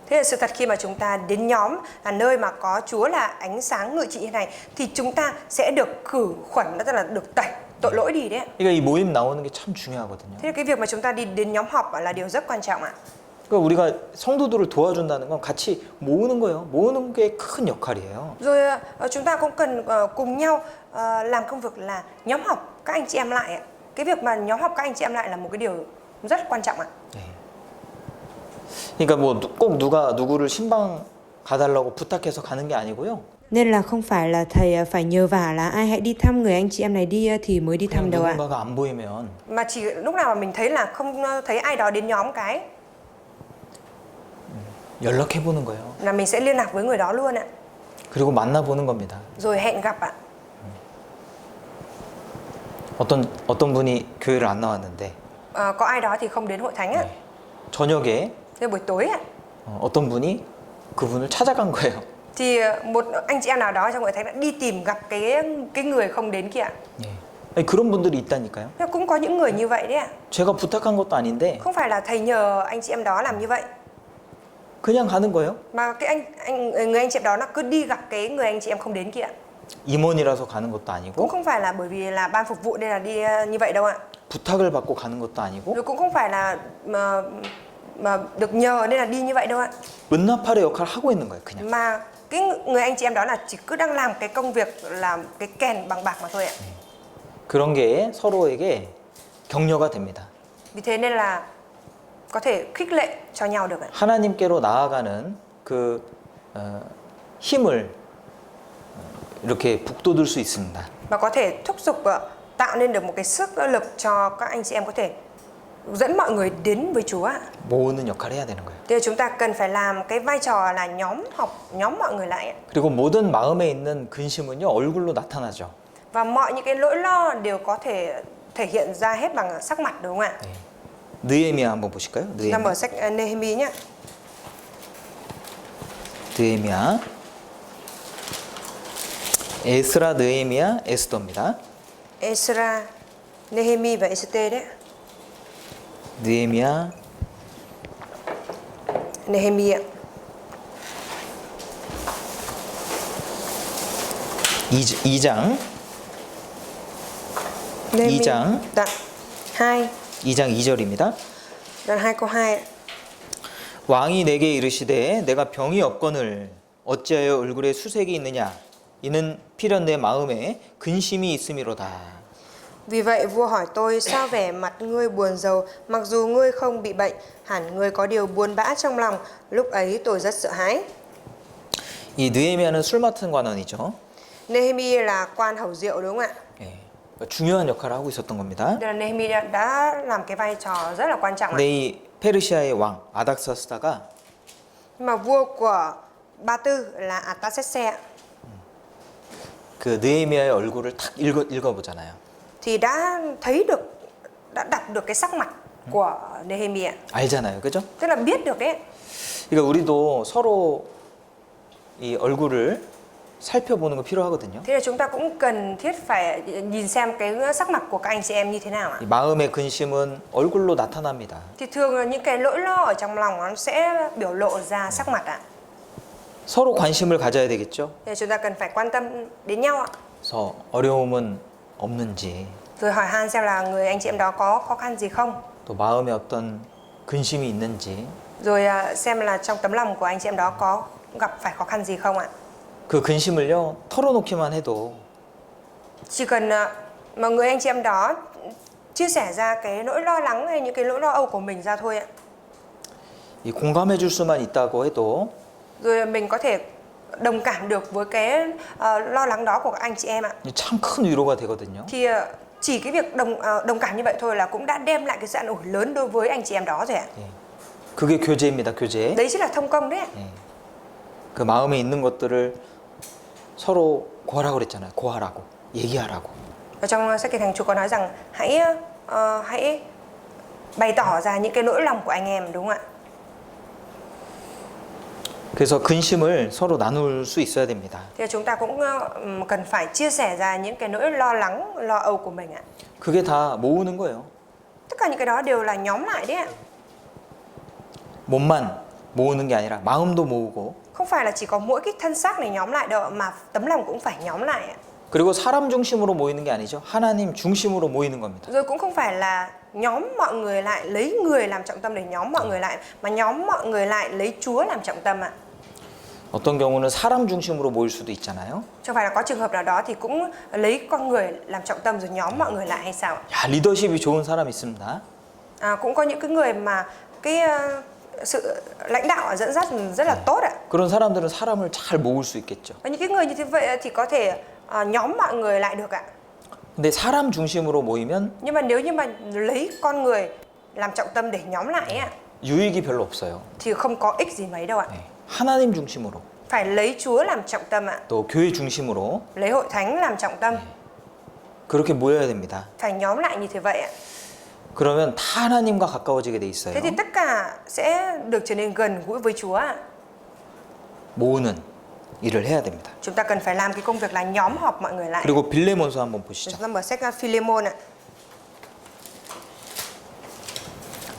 Thế là sự thật khi mà chúng ta đến nhóm là nơi mà có Chúa là ánh sáng ngự trị như này thì chúng ta sẽ được khử khuẩn, tức là được tẩy tội lỗi đi đấy. 그러니까 이 모임 나오는 게 참 중요하거든요. Thế là cái việc mà chúng ta đi đến nhóm họp là điều rất quan trọng ạ. 그러니까 우리가 성도들을 도와준다는 건 같이 모으는 거예요. 모으는 게 큰 역할이에요. Rồi chúng ta cũng cần cùng nhau làm công việc là nhóm họp các anh chị em lại ạ. Cái việc mà nhóm họp các anh chị em lại là một cái điều rất quan trọng ạ. 그러니까 뭐 꼭 누가 누구를 신방 가달라고 부탁해서 가는 게 아니고요. Nên là không phải là thầy phải nhờ vả là ai hãy đi thăm người anh chị em này đi thì mới đi 그냥 thăm đâu ạ. 누군가가 안 보이면 Mà chỉ lúc nào mà mình thấy là không thấy ai đó đến nhóm cái 연락해 보는 거예요. là mình sẽ liên lạc với người đó luôn ạ. 그리고 만나 보는 겁니다. Rồi hẹn gặp ạ. 어떤 분이 교회를 안 나왔는데 Có ai đó thì không đến hội thánh ạ. 저녁에 Thế buổi tối ạ, 어떤 분이 그분을 찾아간 거예요. Thì một anh chị em nào đó trong hội thánh đã đi tìm gặp cái người không đến kia. 예. 아니, 그런 분들이 있다니까요. Nhưng cũng có những người như vậy đấy ạ. 제가 부탁한 것도 아닌데 Không phải là thầy nhờ anh chị em đó làm như vậy, 그냥 가는 거예요. mà người anh chị em đó nó cứ đi gặp cái người anh chị em không đến kia. 임원이라서 가는 것도 Cũng 아니고 không phải là bởi vì là ban phục vụ nên là đi như vậy đâu ạ. 부탁을 받고 가는 것도 아니고 Rồi cũng không phải là mà được nhờ nên là đi như vậy đâu ạ. 은나팔의 역할을 하고 있는 거예요. 그냥. Mà cái người anh chị em đó là chỉ cứ đang làm cái công việc làm cái kèn bằng bạc mà thôi ạ. 그런 게 서로에게 격려가 됩니다. Vì thế nên là có thể khích lệ cho nhau được ạ. 하나님께로 나아가는 그 힘을 이렇게 북돋을 수 있습니다. Và có thể thúc giục tạo nên được một cái sức lực cho các anh chị em có thể dẫn mọi người đến với Chúa ạ. 모으는 역할을 해야 되는 거예요. Thế là chúng ta cần phải làm cái vai trò là nhóm mọi người lại ạ. 그리고 모든 마음에 있는 근심은요 얼굴로 나타나죠. Và mọi những cái nỗi lo đều có thể thể hiện ra hết bằng sắc mặt, đúng không ạ? 네. 느헤미야 한번 보실까요? Chúng ta 느헤미야. mở sách Nehemi nhé. 느헤미야. 에스라, 느헤미야, 에스더입니다. Esra, Nehemi và Ester đấy. 느헤미야 Nehemi ạ. 2장 Nehemi 2장. đoạn 2, 2장 2절입니다. đoạn 2 câu 2 ạ. 왕이 내게 이르시되 내가 병이 없거늘 어찌하여 얼굴에 수색이 있느냐 이는 필연 내 마음에 근심이 있음이로다. Vì vậy vua hỏi tôi, sao vẻ mặt ngươi buồn rầu, mặc dù ngươi không bị bệnh, hẳn ngươi có điều buồn bã trong lòng. Lúc ấy tôi rất sợ hãi. 이 느헤미야는 술 맡은 관원이죠. Nehemi là quan hầu rượu, đúng không ạ? 예, 중요한 역할을 하고 있었던 겁니다. Đây là Nehemi đã làm cái vai trò rất là quan trọng ạ. 근데 이 페르시아의 왕 아닥사스다가 Nhưng mà vua của Ba Tư là Artaxerxes ạ, 그 느헤미야의 얼굴을 탁 읽어보잖아요. thì đã đọc được cái sắc mặt của Nehemi ạ. 알잖아요, 그죠? Tức là biết được đấy. 그러니까 우리도 서로 이 얼굴을 살펴보는 거 필요하거든요. Thế là chúng ta cũng cần thiết phải nhìn xem cái sắc mặt của các anh chị em như thế nào ạ. 이 마음의 근심은 얼굴로 나타납니다. Thì thường là những cái nỗi lo ở trong lòng nó sẽ biểu lộ ra sắc mặt ạ. 서로 관심을 가져야 되겠죠. Thì chúng ta cần phải quan tâm đến nhau ạ. 그래서 어려움은 없는지, Rồi hỏi han xem là người anh chị em đó có khó khăn gì không. 또 마음에 어떤 근심이 있는지, Rồi xem là trong tấm lòng của anh chị em đó có gặp phải khó khăn gì không ạ. 그 근심을요 털어놓기만 해도 Chỉ cần mà người anh chị em đó chia sẻ ra cái nỗi lo lắng hay những cái nỗi lo âu của mình ra thôi ạ. 이 공감해줄 수만 있다고 해도 Rồi mình có thể đồng cảm được với cái lo lắng đó của các anh chị em ạ. 참 큰 위로가 되거든요. Thì chỉ cái việc đồng cảm như vậy thôi là cũng đã đem lại cái sự an ủi lớn đối với anh chị em đó rồi ạ. 예. 그게 교제입니다, 교제. Đấy chính là thông công đấy ạ. 예. 그 마음에 있는 것들을 서로 고하라고 그랬잖아요. 고하라고, 얘기하라고. Ở trong sách Kinh Thánh Chúa có nói rằng hãy bày tỏ ra những cái nỗi lòng của anh em, đúng không ạ? 그래서 근심을 서로 나눌 수 있어야 됩니다. Thì chúng ta cũng cần phải chia sẻ ra những cái nỗi lo lắng, lo âu của mình ạ. 그게 다 모으는 거예요. Tất cả những cái đó đều là nhóm lại đấy ạ. 몸만 모으는 게 아니라 마음도 모으고 Không phải là chỉ có mỗi cái thân xác này nhóm lại đâu, mà tấm lòng cũng phải nhóm lại ạ. 그리고 사람 중심으로 모이는 게 아니죠. 하나님 중심으로 모이는 겁니다. Rồi cũng không phải là nhóm mọi người lại lấy người làm trọng tâm để nhóm mọi người lại, mà nhóm mọi người lại lấy Chúa làm trọng tâm ạ. 어떤 경우는 사람 중심으로 모일 수도 있잖아요. Chẳng phải là có trường hợp nào đó thì cũng lấy con người làm trọng tâm rồi nhóm mọi người lại hay sao? 야, 리더십이 좋은 사람 있습니다. Cũng có những cái người mà cái sự lãnh đạo dẫn dắt rất là tốt ạ. 그런 사람들은 사람을 잘 모을 수 있겠죠. Và những cái người như thế vậy thì có thể nhóm mọi người lại được ạ. 근데 사람 중심으로 모이면 Nhưng mà nếu như mà lấy con người làm trọng tâm để nhóm lại ạ, 유익이 별로 없어요. thì không có ích gì mấy đâu ạ. 네. 하나님 중심으로 Phải lấy Chúa làm trọng tâm ạ. 또 교회 중심으로 Lấy hội thánh làm trọng tâm. 그렇게 모여야 됩니다. Phải nhóm lại như thế vậy ạ. 그러면 다 하나님과 가까워지게 돼 있어요. Thế thì tất cả sẽ được trở nên gần gũi với Chúa ạ. 모으는 일을 해야 됩니다. Chúng ta cần phải làm cái công việc là nhóm họp mọi người lại. 그리고 빌레몬서 한번 보시죠. Chúng ta mở sách Philemon ạ.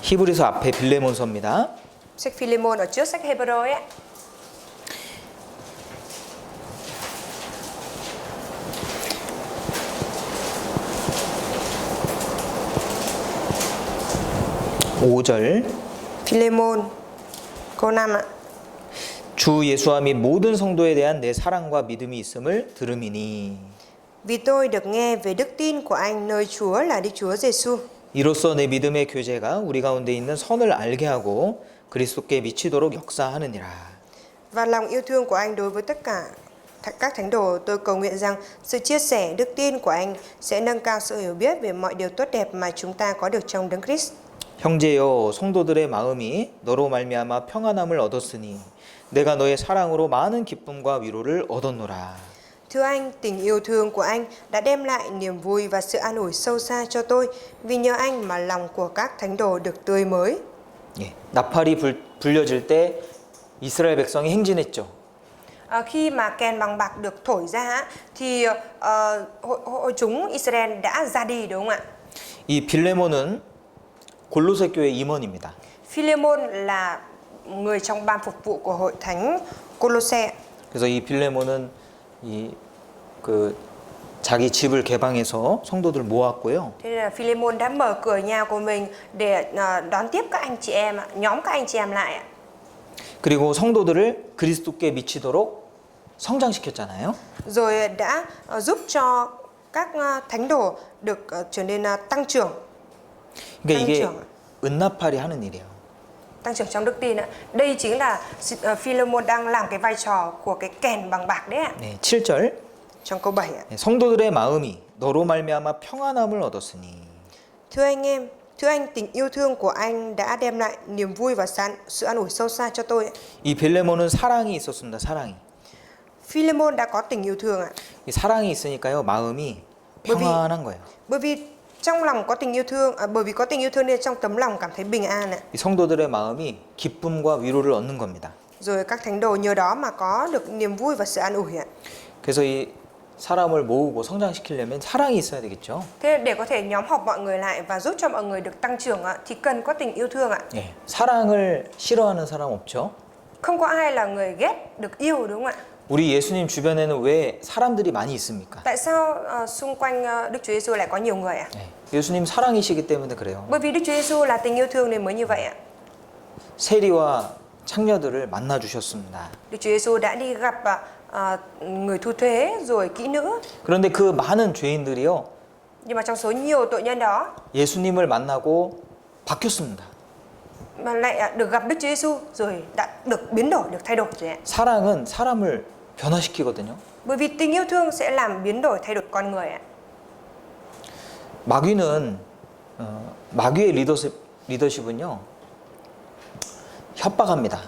히브리서 앞에 빌레몬서입니다. Sách Philemon ở trước sách Hebrew ấy. 오 절 Philemon câu 5 ạ. 주 예수와 및 모든 성도에 대한 내 사랑과 믿음이 있음을 들음이니 Vì tôi được nghe về đức tin của anh nơi Chúa là Đức Chúa Giêsu. 이로써 내 믿음의 교제가 우리 가운데 있는 선을 알게 하고 그리스도께 미치도록 역사하느니라. Và lòng yêu thương của anh đối với tất cả các thánh đồ, tôi cầu nguyện rằng sự chia sẻ đức tin của anh sẽ nâng cao sự hiểu biết về mọi điều tốt đẹp mà chúng ta có được trong Đấng Christ. 형제여 성도들의 마음이 너로 말미암아 평안함을 얻었으니 내가 너의 사랑으로 많은 기쁨과 위로를 얻었노라. Thưa anh, tình yêu thương của anh đã đem lại niềm vui và sự an ủi sâu xa cho tôi, vì nhờ anh mà lòng của các thánh đồ được tươi mới. 예, 나팔이 불려질 때 이스라엘 백성이 행진했죠. Khi mà kèn bằng bạc được thổi ra thì hội chúng Israel đã ra đi, đúng không ạ? 이 빌레몬은 골로새 교회 임원입니다. Philemon là người trong ban phục vụ của hội thánh Colosse. 그래서 이 빌레몬은 자기 집을 개방해서 성도들 모았고요. Thế nên là Philemon đã mở cửa nhà của mình để đón tiếp các anh chị em, nhóm các anh chị em lại. 그리고 성도들을 그리스도께 미치도록 성장시켰잖아요. Rồi đã giúp cho các thánh đồ được trở nên tăng trưởng. 그러니까 이게 은나팔이 하는 일이에요. Tăng trưởng trong đức tin ạ. Đây chính là Philemon đang làm cái vai trò của cái kèn bằng bạc đấy ạ. 네, 7절. Trong câu 7 ạ. 네, 성도들의 마음이 너로 말미암아 평안함을 얻었으니. Thưa anh em, thưa anh, tình yêu thương của anh đã đem lại niềm vui và sự an ủi sâu xa cho tôi. 이 빌레몬은 사랑이 있었습니다. 사랑이. Philemon đã có tình yêu thương ạ. 이 사랑이 있으니까요 마음이 평안한 거예요. Bởi vì trong lòng có tình yêu thương, bởi vì có tình yêu thương nên trong tấm lòng cảm thấy bình an ạ. 이 성도들의 마음이 기쁨과 위로를 얻는 겁니다. Rồi các thánh đồ nhờ đó mà có được niềm vui và sự an ủi ạ. 그래서 이 사람을 모으고 성장시키려면 사랑이 있어야 되겠죠. Thế để có thể nhóm họp mọi người lại và giúp cho mọi người được tăng trưởng ạ, thì cần có tình yêu thương ạ. 예, 사랑을 싫어하는 사람 없죠. Không có ai là người ghét được yêu, đúng không ạ? 우리 예수님 주변에는 왜 사람들이 많이 있습니까? Tại sao xung quanh Đức Chúa Giêsu lại có nhiều người ạ? 예, 예수님 사랑이시기 때문에 그래요. Bởi vì Đức Chúa Giêsu là tình yêu thương nên mới như vậy ạ. 세리와 창녀들을 만나 주셨습니다. Đức Chúa Giêsu đã đi gặp người thu thuế rồi kỹ nữ. 그런데 그 많은 죄인들이요. Nhưng mà trong số nhiều tội nhân đó 예수님을 만나고 바뀌었습니다. mà lại được gặp Đức Chúa Giêsu rồi đã được biến đổi, được thay đổi rồi ạ. 사랑은 사람을 변화시키거든요. Bởi vì tình yêu thương sẽ làm biến đổi, thay đổi con người ạ. 마귀는 마귀의 리더십은요. 협박합니다.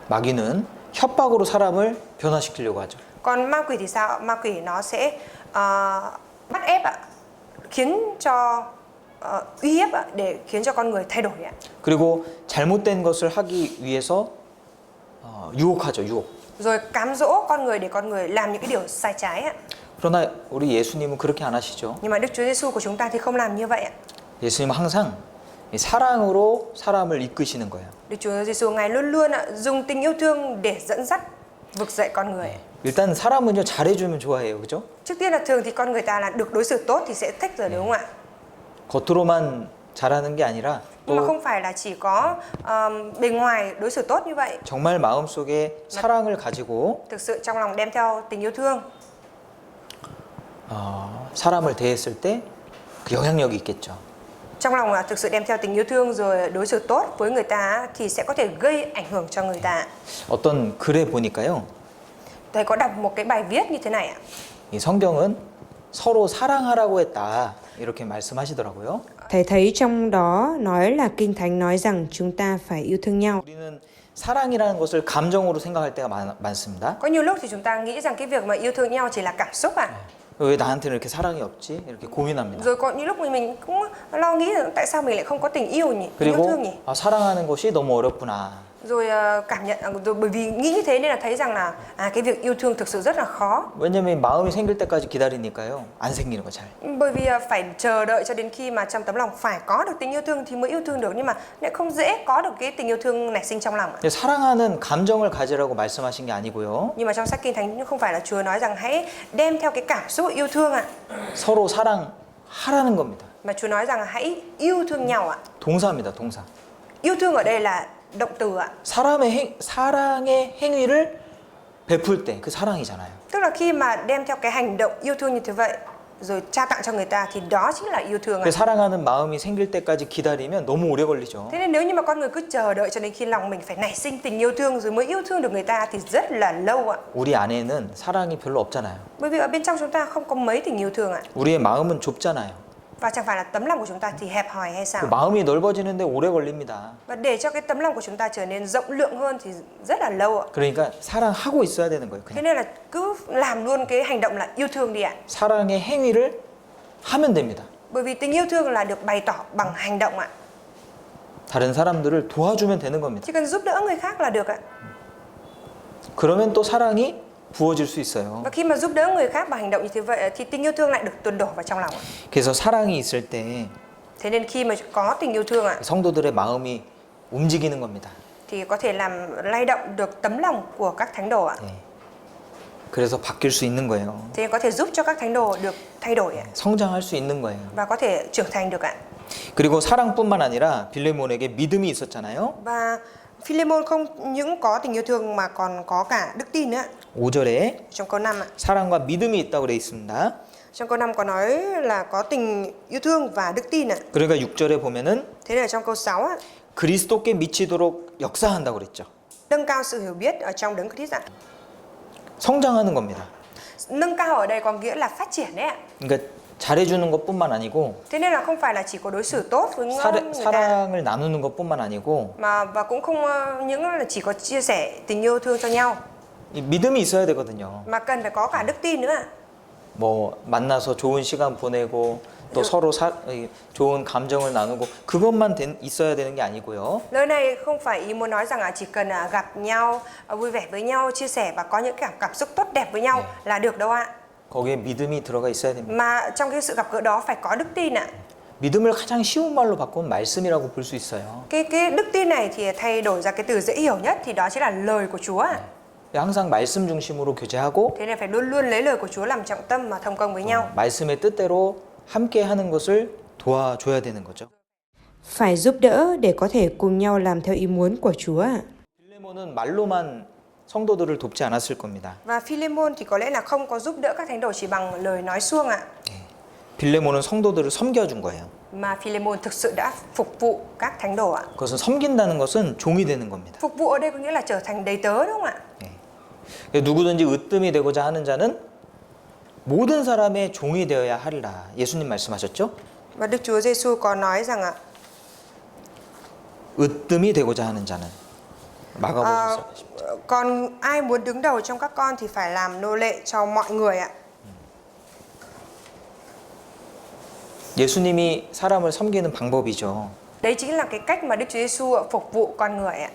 마귀는 협박으로 사람을 변화시키려고 하죠. Còn ma quỷ thì sao? Ma quỷ nó sẽ bắt ép ạ, khiến cho uy hiếp ạ, để khiến cho con người thay đổi ạ. 그리고 잘못된 것을 하기 위해서 유혹하죠. 유혹. Rồi cám dỗ con người để con người làm những cái điều sai trái ạ. 그러나 우리 예수님은 그렇게 안 하시죠. Nhưng mà Đức Chúa Giêsu của chúng ta thì không làm như vậy ạ. 예수님은 항상 사랑으로 사람을 이끄시는 거예요. Đức Chúa Giêsu Ngài luôn luôn dùng tình yêu thương để dẫn dắt, vực dậy con người. 일단 사람은요 잘해주면 좋아해요, 그죠? Trước tiên là thường thì con người ta là được đối xử tốt thì sẽ thích rồi, đúng không ạ? 겉으로만 잘하는 게 아니라 Nhưng mà 또 không phải là chỉ có bề ngoài đối xử tốt như vậy. 정말 마음속에 사랑을 가지고 Thực sự trong lòng đem theo tình yêu thương. 사람을 대했을 때 그 영향력이 있겠죠. Trong lòng là thực sự đem theo tình yêu thương rồi đối xử tốt với người ta thì sẽ có thể gây ảnh hưởng cho người ta. 어떤 글에 보니까요. Thầy có đọc một cái bài viết như thế này ạ. 이 성경은 서로 사랑하라고 했다. 이렇게 말씀하시더라고요. Thầy thấy trong đó nói là Kinh Thánh nói rằng chúng ta phải yêu thương nhau. 우리는 사랑이라는 것을 감정으로 생각할 때가 많습니다. Có nhiều lúc thì chúng ta nghĩ rằng cái việc mà yêu thương nhau chỉ là cảm xúc ạ. 왜 나한테는 이렇게 사랑이 없지? 이렇게 고민합니다. Rồi có những lúc mình cũng lo nghĩ là tại sao mình lại không có tình yêu nhỉ, tình yêu thương 그리고 nhỉ. 아, 사랑하는 것이 너무 어렵구나. Rồi cảm nhận rồi bởi vì nghĩ như thế nên là thấy rằng là cái việc yêu thương thực sự rất là khó. 왜냐면 마음이 생길 때까지 기다리니까요. 안 생기는 거 잘. Bởi vì phải chờ đợi cho đến khi mà trong tấm lòng phải có được tình yêu thương thì mới yêu thương được, nhưng mà lại không dễ có được cái tình yêu thương nảy sinh trong lòng ạ. 사랑하는 감정을 가지라고 말씀하신 게 아니고요. Nhưng mà trong sách Kinh Thánh không phải là Chúa nói rằng hãy đem theo cái cảm xúc yêu thương ạ, 서로 사랑하라는 겁니다. mà Chúa nói rằng hãy yêu thương nhau ạ. 동사입니다. 동사. Yêu thương ở đây là động từ ạ. 사랑의 행위를 베풀 때 그 사랑이잖아요. Tức là khi mà đem theo cái hành động yêu thương như thế vậy rồi trao tặng cho người ta thì đó chính là yêu thương ạ. 그 사랑하는 마음이 생길 때까지 기다리면 너무 오래 걸리죠. Thế nên nếu như mà con người cứ chờ đợi cho đến khi lòng mình phải nảy sinh tình yêu thương rồi mới yêu thương được người ta thì rất là lâu ạ. 우리 안에는 사랑이 별로 없잖아요. Bởi vì ở bên trong chúng ta không có mấy tình yêu thương ạ. 우리의 마음은 좁잖아요. Và chẳng phải là tấm lòng của chúng ta thì hẹp hòi hay 그 sao? 마음이 넓어지는데 오래 걸립니다. Và để cho cái tấm lòng của chúng ta trở nên rộng lượng hơn thì rất là lâu ạ. 그러니까 사랑하고 있어야 되는 거예요. Thế 그냥 nên là cứ làm luôn cái hành động là yêu thương đi ạ. 사랑의 행위를 하면 됩니다. Bởi vì tình yêu thương là được bày tỏ bằng hành động ạ. 다른 사람들을 도와주면 되는 겁니다. Chỉ cần giúp đỡ người khác là được ạ. 그러면 또 사랑이 부어질 수 있어요. Và khi mà giúp đỡ người khác bằng hành động như thế vậy thì tình yêu thương lại được tuôn đổ vào trong lòng ạ. 그래서 사랑이 있을 때 Thế nên khi mà có tình yêu thương ạ 성도들의 마음이 움직이는 겁니다. thì có thể làm lay động được tấm lòng của các thánh đồ ạ. 네. 그래서 바뀔 수 있는 거예요. Thế nên có thể giúp cho các thánh đồ được thay đổi ạ. 성장할 수 있는 거예요. Và có thể trưởng thành được ạ. 그리고 사랑뿐만 아니라 빌레몬에게 믿음이 있었잖아요. Và Philemon không những có tình yêu thương mà còn có cả đức tin nữa. 5절에 Trong câu 5 ạ. 사랑과 믿음이 있다고 되어 있습니다. Trong câu 5 có nói là có tình yêu thương và đức tin ạ. 그러니까 6절에 보면은 Thế nên ở trong câu 6 ạ, 그리스도께 미치도록 역사한다고 그랬죠. nâng cao sự hiểu biết ở trong đấng Christ ạ. 성장하는 겁니다. Nâng cao ở đây có nghĩa là phát triển đấy ạ. 그러니까 잘해주는 것뿐만 아니고 Thế nên là không phải là chỉ có đối xử tốt với người ta 사랑을 나누는 것뿐만 아니고 và cũng không những là chỉ có chia sẻ tình yêu thương cho nhau 이 믿음이 있어야 되거든요. mà cần phải có cả đức tin nữa ạ. 뭐 만나서 좋은 시간 보내고 또 서로 좋은 감정을 나누고 그것만 있어야 되는 게 아니고요. Lời này không phải ý muốn nói rằng chỉ cần gặp nhau, vui vẻ với nhau, chia sẻ và có những cảm xúc tốt đẹp với nhau là được đâu ạ. 거기에 믿음이 들어가 있어야 됩니다. Mà trong cái sự gặp gỡ đó phải có đức tin ạ. 믿음을 가장 쉬운 말로 바꾸면 말씀이라고 볼 수 있어요. Cái đức tin này thì thay đổi ra cái từ dễ hiểu nhất thì đó chính là lời của Chúa ạ. 항상 말씀 중심으로 교제하고 Thế nên phải luôn luôn lấy lời của Chúa làm trọng tâm mà thông công với nhau. 말씀의 뜻대로 함께 하는 것을 도와줘야 되는 거죠. Phải giúp đỡ để có thể cùng nhau làm theo ý muốn của Chúa ạ. 빌레몬은 말로만 성도들을 돕지 않았을 겁니다. Và Philemon thì có lẽ là không có giúp đỡ các thánh đồ chỉ bằng lời nói suông ạ. 빌레몬은 성도들을 섬겨준 거예요. Mà Philemon thực sự đã phục vụ các thánh đồ ạ. 그것은 섬긴다는 것은 종이 되는 겁니다. Phục vụ ở đây có nghĩa là trở thành đầy tớ đúng không ạ? 누구든지 으뜸이 되고자 하는 자는 모든 사람의 종이 되어야 하리라. 예수님 말씀하셨죠? Và Đức Chúa Giêsu có nói rằng ạ, 으뜸이 되고자 하는 자는 마가복음 còn ai muốn đứng đầu trong các con thì phải làm nô lệ cho mọi người ạ. 예수님이 사람을 섬기는 방법이죠. Đấy chính là cái cách mà Đức Chúa Giêsu phục vụ con người ạ.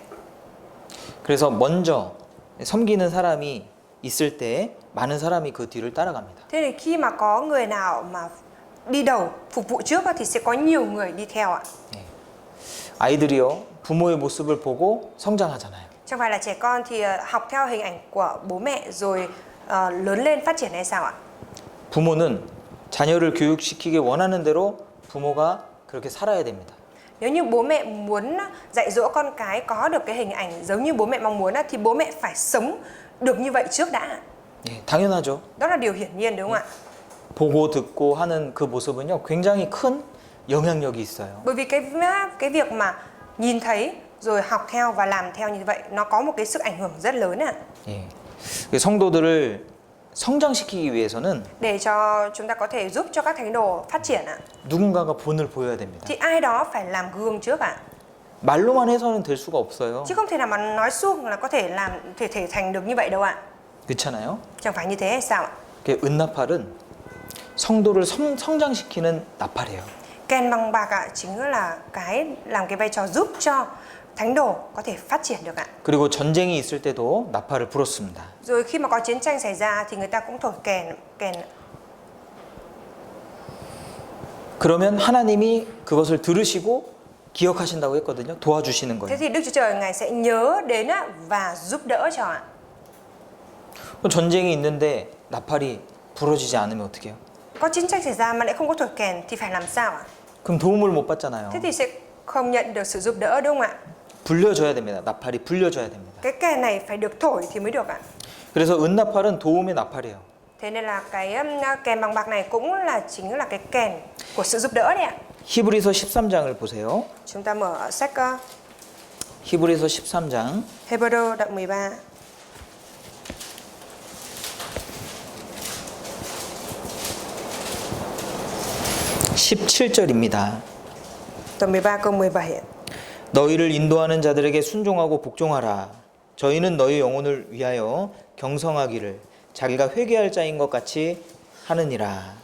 그래서 먼저 섬기는 사람이 있을 때 많은 사람이 그 뒤를 따라갑니다. Thế thì khi mà có người nào mà đi đầu phục vụ trước thì sẽ có nhiều người đi theo ạ. 아이들이요 부모의 모습을 보고 성장하잖아요. Chẳng phải là trẻ con thì học theo hình ảnh của bố mẹ rồi lớn lên phát triển hay sao ạ? 부모는 자녀를 교육시키기 원하는 대로 부모가 그렇게 살아야 됩니다. Nếu như bố mẹ muốn dạy dỗ con cái có được cái hình ảnh giống như bố mẹ mong muốn thì bố mẹ phải sống được như vậy trước đã. 당연하죠. Đó là điều hiển nhiên đúng không ạ? 보고 듣고 하는 그 모습은요 굉장히 큰 영향력이 있어요. Bởi vì cái việc mà nhìn thấy rồi học theo và làm theo như vậy nó có một cái sức ảnh hưởng rất lớn ạ. 성도들을 성장시키기 위해서는 Để cho chúng ta có thể giúp cho các thánh đồ phát triển ạ, 누군가가 본을 보여야 됩니다. thì ai đó phải làm gương trước ạ. 말로만 해서는 될 수가 없어요. Chứ không thể nào mà nói suông là có thể thể thành được như vậy đâu ạ. 그렇잖아요. Chẳng phải như thế hay sao ạ? 은나팔은 성도를 성장시키는 나팔이에요. Kèn bằng bạc ạ chính là cái làm cái vai trò giúp cho thánh đồ có thể phát triển được ạ. 그리고 전쟁이 있을 때도 나팔을 불었습니다. Rồi khi mà có chiến tranh xảy ra thì người ta cũng thổi kèn. 그러면 하나님이 그것을 들으시고 기억하신다고 했거든요. 도와주시는 Thế 거예요. thì Đức Chúa Trời Ngài sẽ nhớ đến á, và giúp đỡ cho ạ. 전쟁이 있는데 나팔이 부러지지 않으면 어떻게 해요? Có chiến tranh xảy ra mà lại không có thổi kèn thì phải làm sao ạ? 그럼 도움을 못 받잖아요. Thế thì sẽ không nhận được sự giúp đỡ đúng không ạ? 불려줘야 됩니다. 나팔이 불려줘야 됩니다. Cái kèn này phải được thổi thì mới được ạ. 그래서 은나팔은 도움의 나팔이에요. Thế nên là cái kèn bằng bạc này cũng chính là cái kèn của sự giúp đỡ đấy ạ. 히브리서 13장을 보세요. Chúng ta mở sách 히브리서 13장 Hebrew đoạn 13. 17절입니다. Đoạn 13 câu 17 ạ. 너희를 인도하는 자들에게 순종하고 복종하라. 저희는 너희 영혼을 위하여 경성하기를 자기가 회개할 자인 것 같이 하느니라.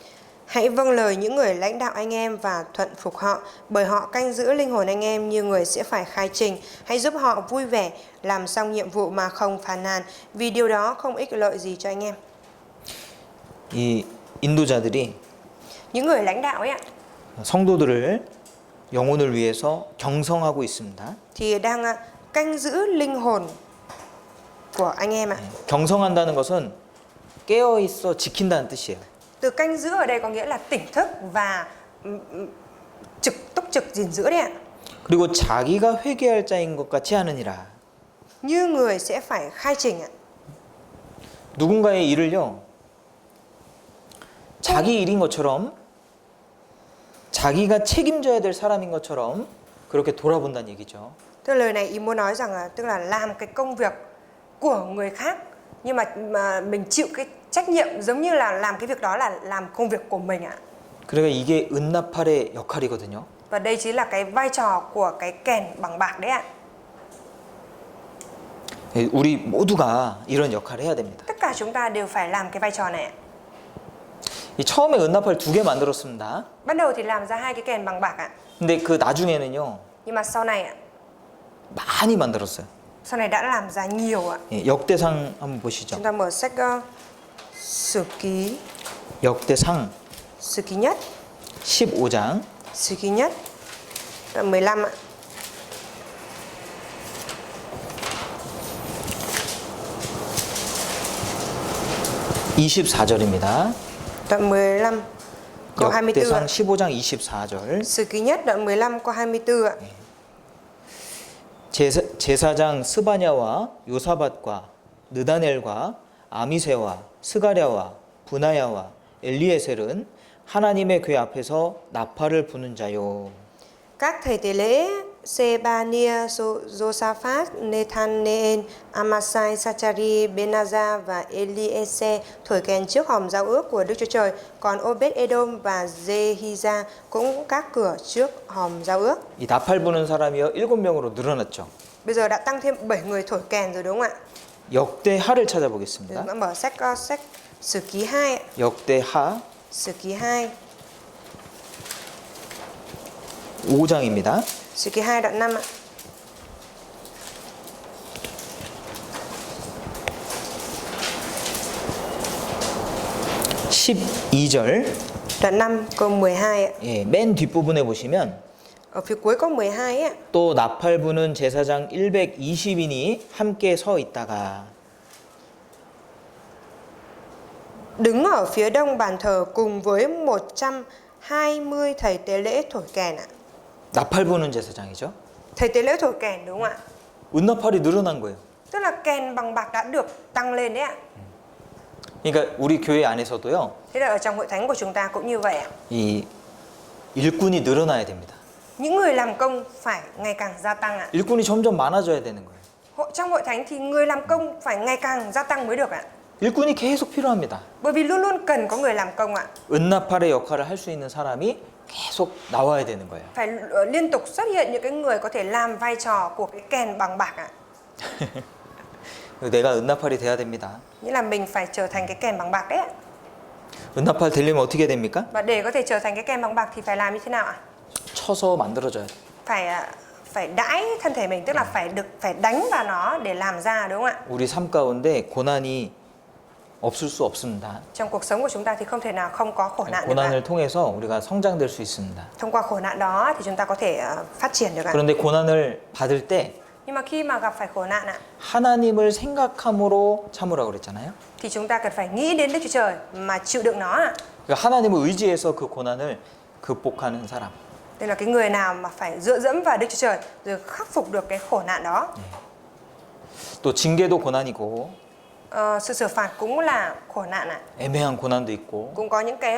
Hãy vâng lời những người lãnh đạo anh em và thuận phục họ, bởi họ canh giữ linh hồn anh em như người sẽ phải khai trình. Hãy giúp họ vui vẻ, làm xong nhiệm vụ mà không phàn nàn, vì điều đó không ích lợi gì cho anh em. 이 인도자들이 Những người lãnh đạo ấy ạ, 성도들을 영혼을 위해서 경성하고 있습니다. thì đang canh giữ linh hồn của anh em ạ. 경성한다는 것은 깨어 있어 지킨다는 뜻이에요. Từ canh giữ ở đây có nghĩa là tỉnh thức và túc trực gìn giữ đấy ạ. 그리고 자기가 회개할 자인 것 같이 하느니라. Như người sẽ phải khai trình ạ. 누군가의 일을요, 자기 일인 것처럼, 자기가 책임져야 될 사람인 것처럼 그렇게 돌아본다는 얘기죠. Tức lời này ý muốn nói rằng là tức là làm cái công việc của người khác, nhưng mà mình chịu cái trách nhiệm giống như là làm cái việc đó là làm công việc của mình ạ. 그러니까 이게 은나팔의 역할이거든요. Và đây chính là cái vai trò của cái kèn bằng bạc đấy ạ. 우리 모두가 이런 역할을 해야 됩니다. Tất cả chúng ta đều phải làm cái vai trò này ạ. 이 처음에 은나팔 2개 만들었습니다. Ban đầu thì làm ra 2 cái kèn bằng bạc ạ. 근데 그 나중에는요, Nhưng mà sau này ạ, 많이 만들었어요. sau này đã làm ra nhiều ạ. 예, 역대상 한번 보시죠. Chúng ta mở sách Sử ký 역대상 nhất, 15장 Sử ký nhất đoạn 15 ạ. (24절입니다) Đoạn 15 câu 24 ạ. 역대상 15장 24절. Sử ký nhất đoạn 15 câu 24 ạ. 제사장 스바냐와 요사밧과 느다넬과 아미세와 스가랴와 분하야와 엘리에셀은 하나님의 궤 앞에서 나팔을 부는 자요. Các thầy tế lễ Sebania, Josaphat, Nethaneel, Amasai, Sachari, Benaza và Eliezer thổi kèn trước hòm giao ước của Đức Chúa Trời. Còn Obed-edom và Jehiza cũng các cửa trước hòm giao ước. 이 나팔 부는 사람이요 7명으로 늘어났죠. Bây giờ đã tăng thêm 7 người thổi kèn rồi đúng không ạ? 역대하를 Chúng 찾아보겠습니다. ta mở sách Sử ký 2 ạ. 역대하 Sử ký 2, 5장입니다. Sử ký 2 đoạn 5 ạ. (12절) Đoạn 5 câu 12 ạ. 예, 맨 뒷부분에 보시면 Ở phía cuối câu 12 ạ. 또 나팔 부는 제사장 120인이 함께 서 있다가 Đứng ở phía đông bàn thờ cùng với 120 thầy tế lễ thổi kèn ạ. 나팔 부는 제사장이죠. Thầy tế lễ thổi kèn đúng không ạ? 은나팔이 늘어난 거예요. Tức là kèn bằng bạc đã được tăng lên đấy ạ. 그러니까 우리 교회 안에서도요, Thế là ở trong hội thánh của chúng ta cũng như vậy ạ. 이 일꾼이 늘어나야 됩니다. Những người làm công phải ngày càng gia tăng ạ. 일꾼이 점점 많아져야 되는 거예요. Trong hội thánh thì người làm công phải ngày càng gia tăng mới được ạ. 일꾼이 계속 필요합니다. Bởi vì luôn luôn cần có người làm công ạ. 은나팔의 역할을 할 수 있는 사람이 계속 나와야 되는 거예요. Phải liên tục xuất hiện những cái người có thể làm vai trò của cái kèn bằng bạc ạ. 내가 은나팔이 돼야 됩니다. Nghĩa là mình phải trở thành cái kèn bằng bạc đấy ạ. 은나팔 되려면 어떻게 됩니까? Và để có thể trở thành cái ken bằng bạc thì phải làm như thế nào ạ? 쳐서 만들어져야 돼. Phải đãi thân thể mình, tức là phải đánh vào nó để làm ra, đúng không ạ? 우리 삶 가운데 고난이 없을 수 없습니다. Trong cuộc sống của chúng ta thì không thể nào không có khổ nạn được ạ. 고난을 통해서 우리가 성장될 수 있습니다. Thông qua khổ nạn đó thì chúng ta có thể phát triển được ạ. 그런데 고난을 받을 때 Nhưng mà khi mà gặp phải khổ nạn ạ, 하나님을 생각함으로 참으라고 그랬잖아요. thì chúng ta cần phải nghĩ đến Đức Chúa Trời mà chịu đựng nó ạ. 그러니까 하나님을 의지해서 그 고난을 극복하는 사람. Đây là cái người nào mà phải dựa dẫm vào Đức Chúa Trời rồi khắc phục được cái khổ nạn đó. 또 징계도 고난이고 Sự xử phạt cũng là khổ nạn ạ. 애매한 고난도 있고 Cũng có những cái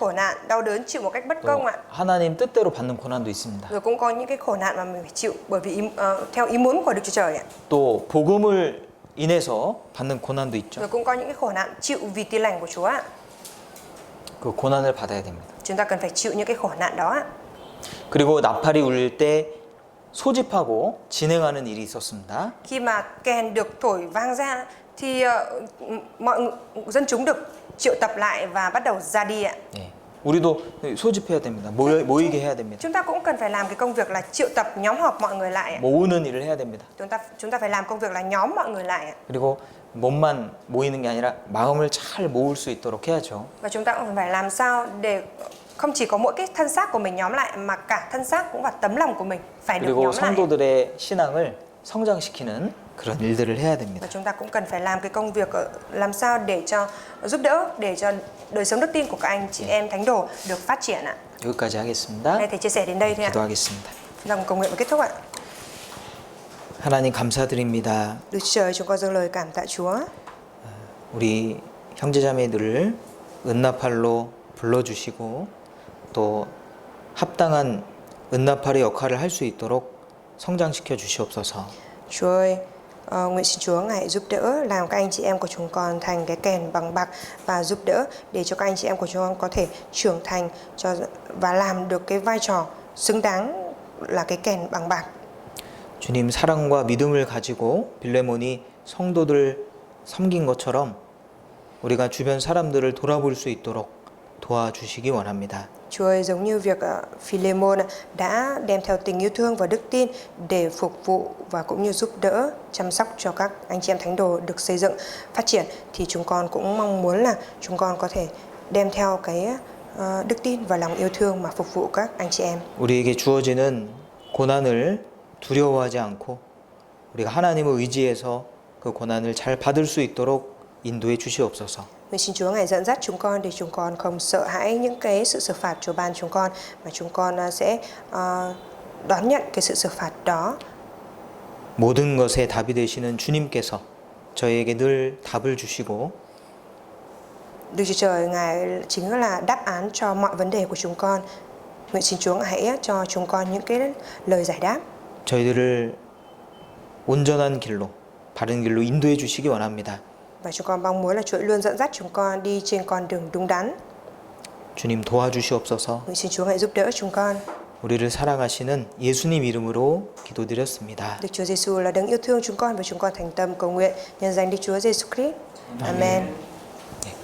khổ nạn đau đớn chịu một cách bất 또 công ạ. 하나님 뜻대로 받는 고난도 있습니다. Rồi cũng có những cái khổ nạn mà mình phải chịu bởi vì theo ý muốn của Đức Chúa Trời ạ. 또 복음을 인해서 받는 고난도 있죠. Rồi cũng có những cái khổ nạn chịu vì tin lành của Chúa ạ. 그 고난을 받아야 됩니다. Chúng ta cần phải chịu những cái khổ nạn đó ạ. 그리고 나팔이 울릴 때 소집하고 진행하는 일이 있었습니다. Khi mà kèn được thổi vang ra thì dân chúng được triệu tập lại và bắt đầu ra đi ạ. 예. 우리도 소집해야 됩니다. 모이게 해야 됩니다. Chúng ta cũng cần phải làm cái công việc là triệu tập nhóm họp mọi người lại ạ. 모으는 일을 해야 됩니다. Chúng ta phải làm công việc là nhóm mọi người lại ạ. 그리고 몸만 모이는 게 아니라 마음을 잘 모을 수 있도록 해야죠. Và chúng ta cũng phải làm sao để không chỉ có mỗi cái thân xác của mình nhóm lại mà cả thân xác cũng và tấm lòng của mình phải được 그리고 nhóm lại. 성도들의 신앙을 성장시키는 그런 일들을 해야 됩니다. Và chúng ta cũng cần phải làm cái công việc làm sao để cho giúp đỡ để cho đời sống đức tin của các anh chị em thánh đồ được phát triển ạ. 여기까지 하겠습니다. Đây thầy chia sẻ đến đây thôi ạ. 기도하겠습니다. Chúng ta cùng cầu nguyện và kết thúc ạ. 하나님 감사드립니다. Đức Chúa Trời, chúng con dâng lời cảm tạ Chúa. 우리 형제자매들을 은나팔로 불러주시고 또 합당한 은나팔의 역할을 할 수 있도록 성장시켜 주시옵소서. Chúa ơi, nguyện xin Chúa Ngài giúp đỡ làm các anh chị em của chúng con thành cái kèn bằng bạc và giúp đỡ để cho các anh chị em của chúng con có thể trưởng thành và làm được cái vai trò xứng đáng là cái kèn bằng bạc. 주님 사랑과 믿음을 가지고 빌레몬이 성도들 섬긴 것처럼 우리가 주변 사람들을 돌아볼 수 있도록 도와주시기 원합니다. Chúa ơi, giống như việc Philemon đã đem theo tình yêu thương và đức tin để phục vụ và cũng như giúp đỡ chăm sóc cho các anh chị em thánh đồ được xây dựng phát triển, thì chúng con cũng mong muốn là chúng con có thể đem theo cái đức tin và lòng yêu thương mà phục vụ các anh chị em. 우리에게 주어지는 고난을 두려워하지 않고 우리가 하나님을 의지해서 그 고난을 잘 받을 수 있도록 인도해 주시옵소서. Nguyện xin Chúa Ngài dẫn dắt chúng con để chúng con không sợ hãi những cái sự xử phạt Chúa ban chúng con, mà chúng con sẽ đón nhận cái sự xử phạt đó. 모든 것에 답이 되시는 주님께서 저희에게 늘 답을 주시고 Đức Chúa Trời Ngài chính là đáp án cho mọi vấn đề của chúng con. Nguyện xin Chúa hãy cho chúng con những cái lời giải đáp. 저희들을 온전한 길로 바른 길로 인도해 주시기 원합니다. Và chúng con mong muốn là Chúa luôn dẫn dắt chúng con đi trên con đường đúng đắn. 주님 도와주시옵소서. Nguyện xin Chúa hãy giúp đỡ chúng con. 우리를 사랑하시는 예수님 이름으로 기도드렸습니다. Đức Chúa Giêsu là đấng yêu thương chúng con và chúng con thành tâm cầu nguyện nhân danh Đức Chúa Giêsu Christ. Amen.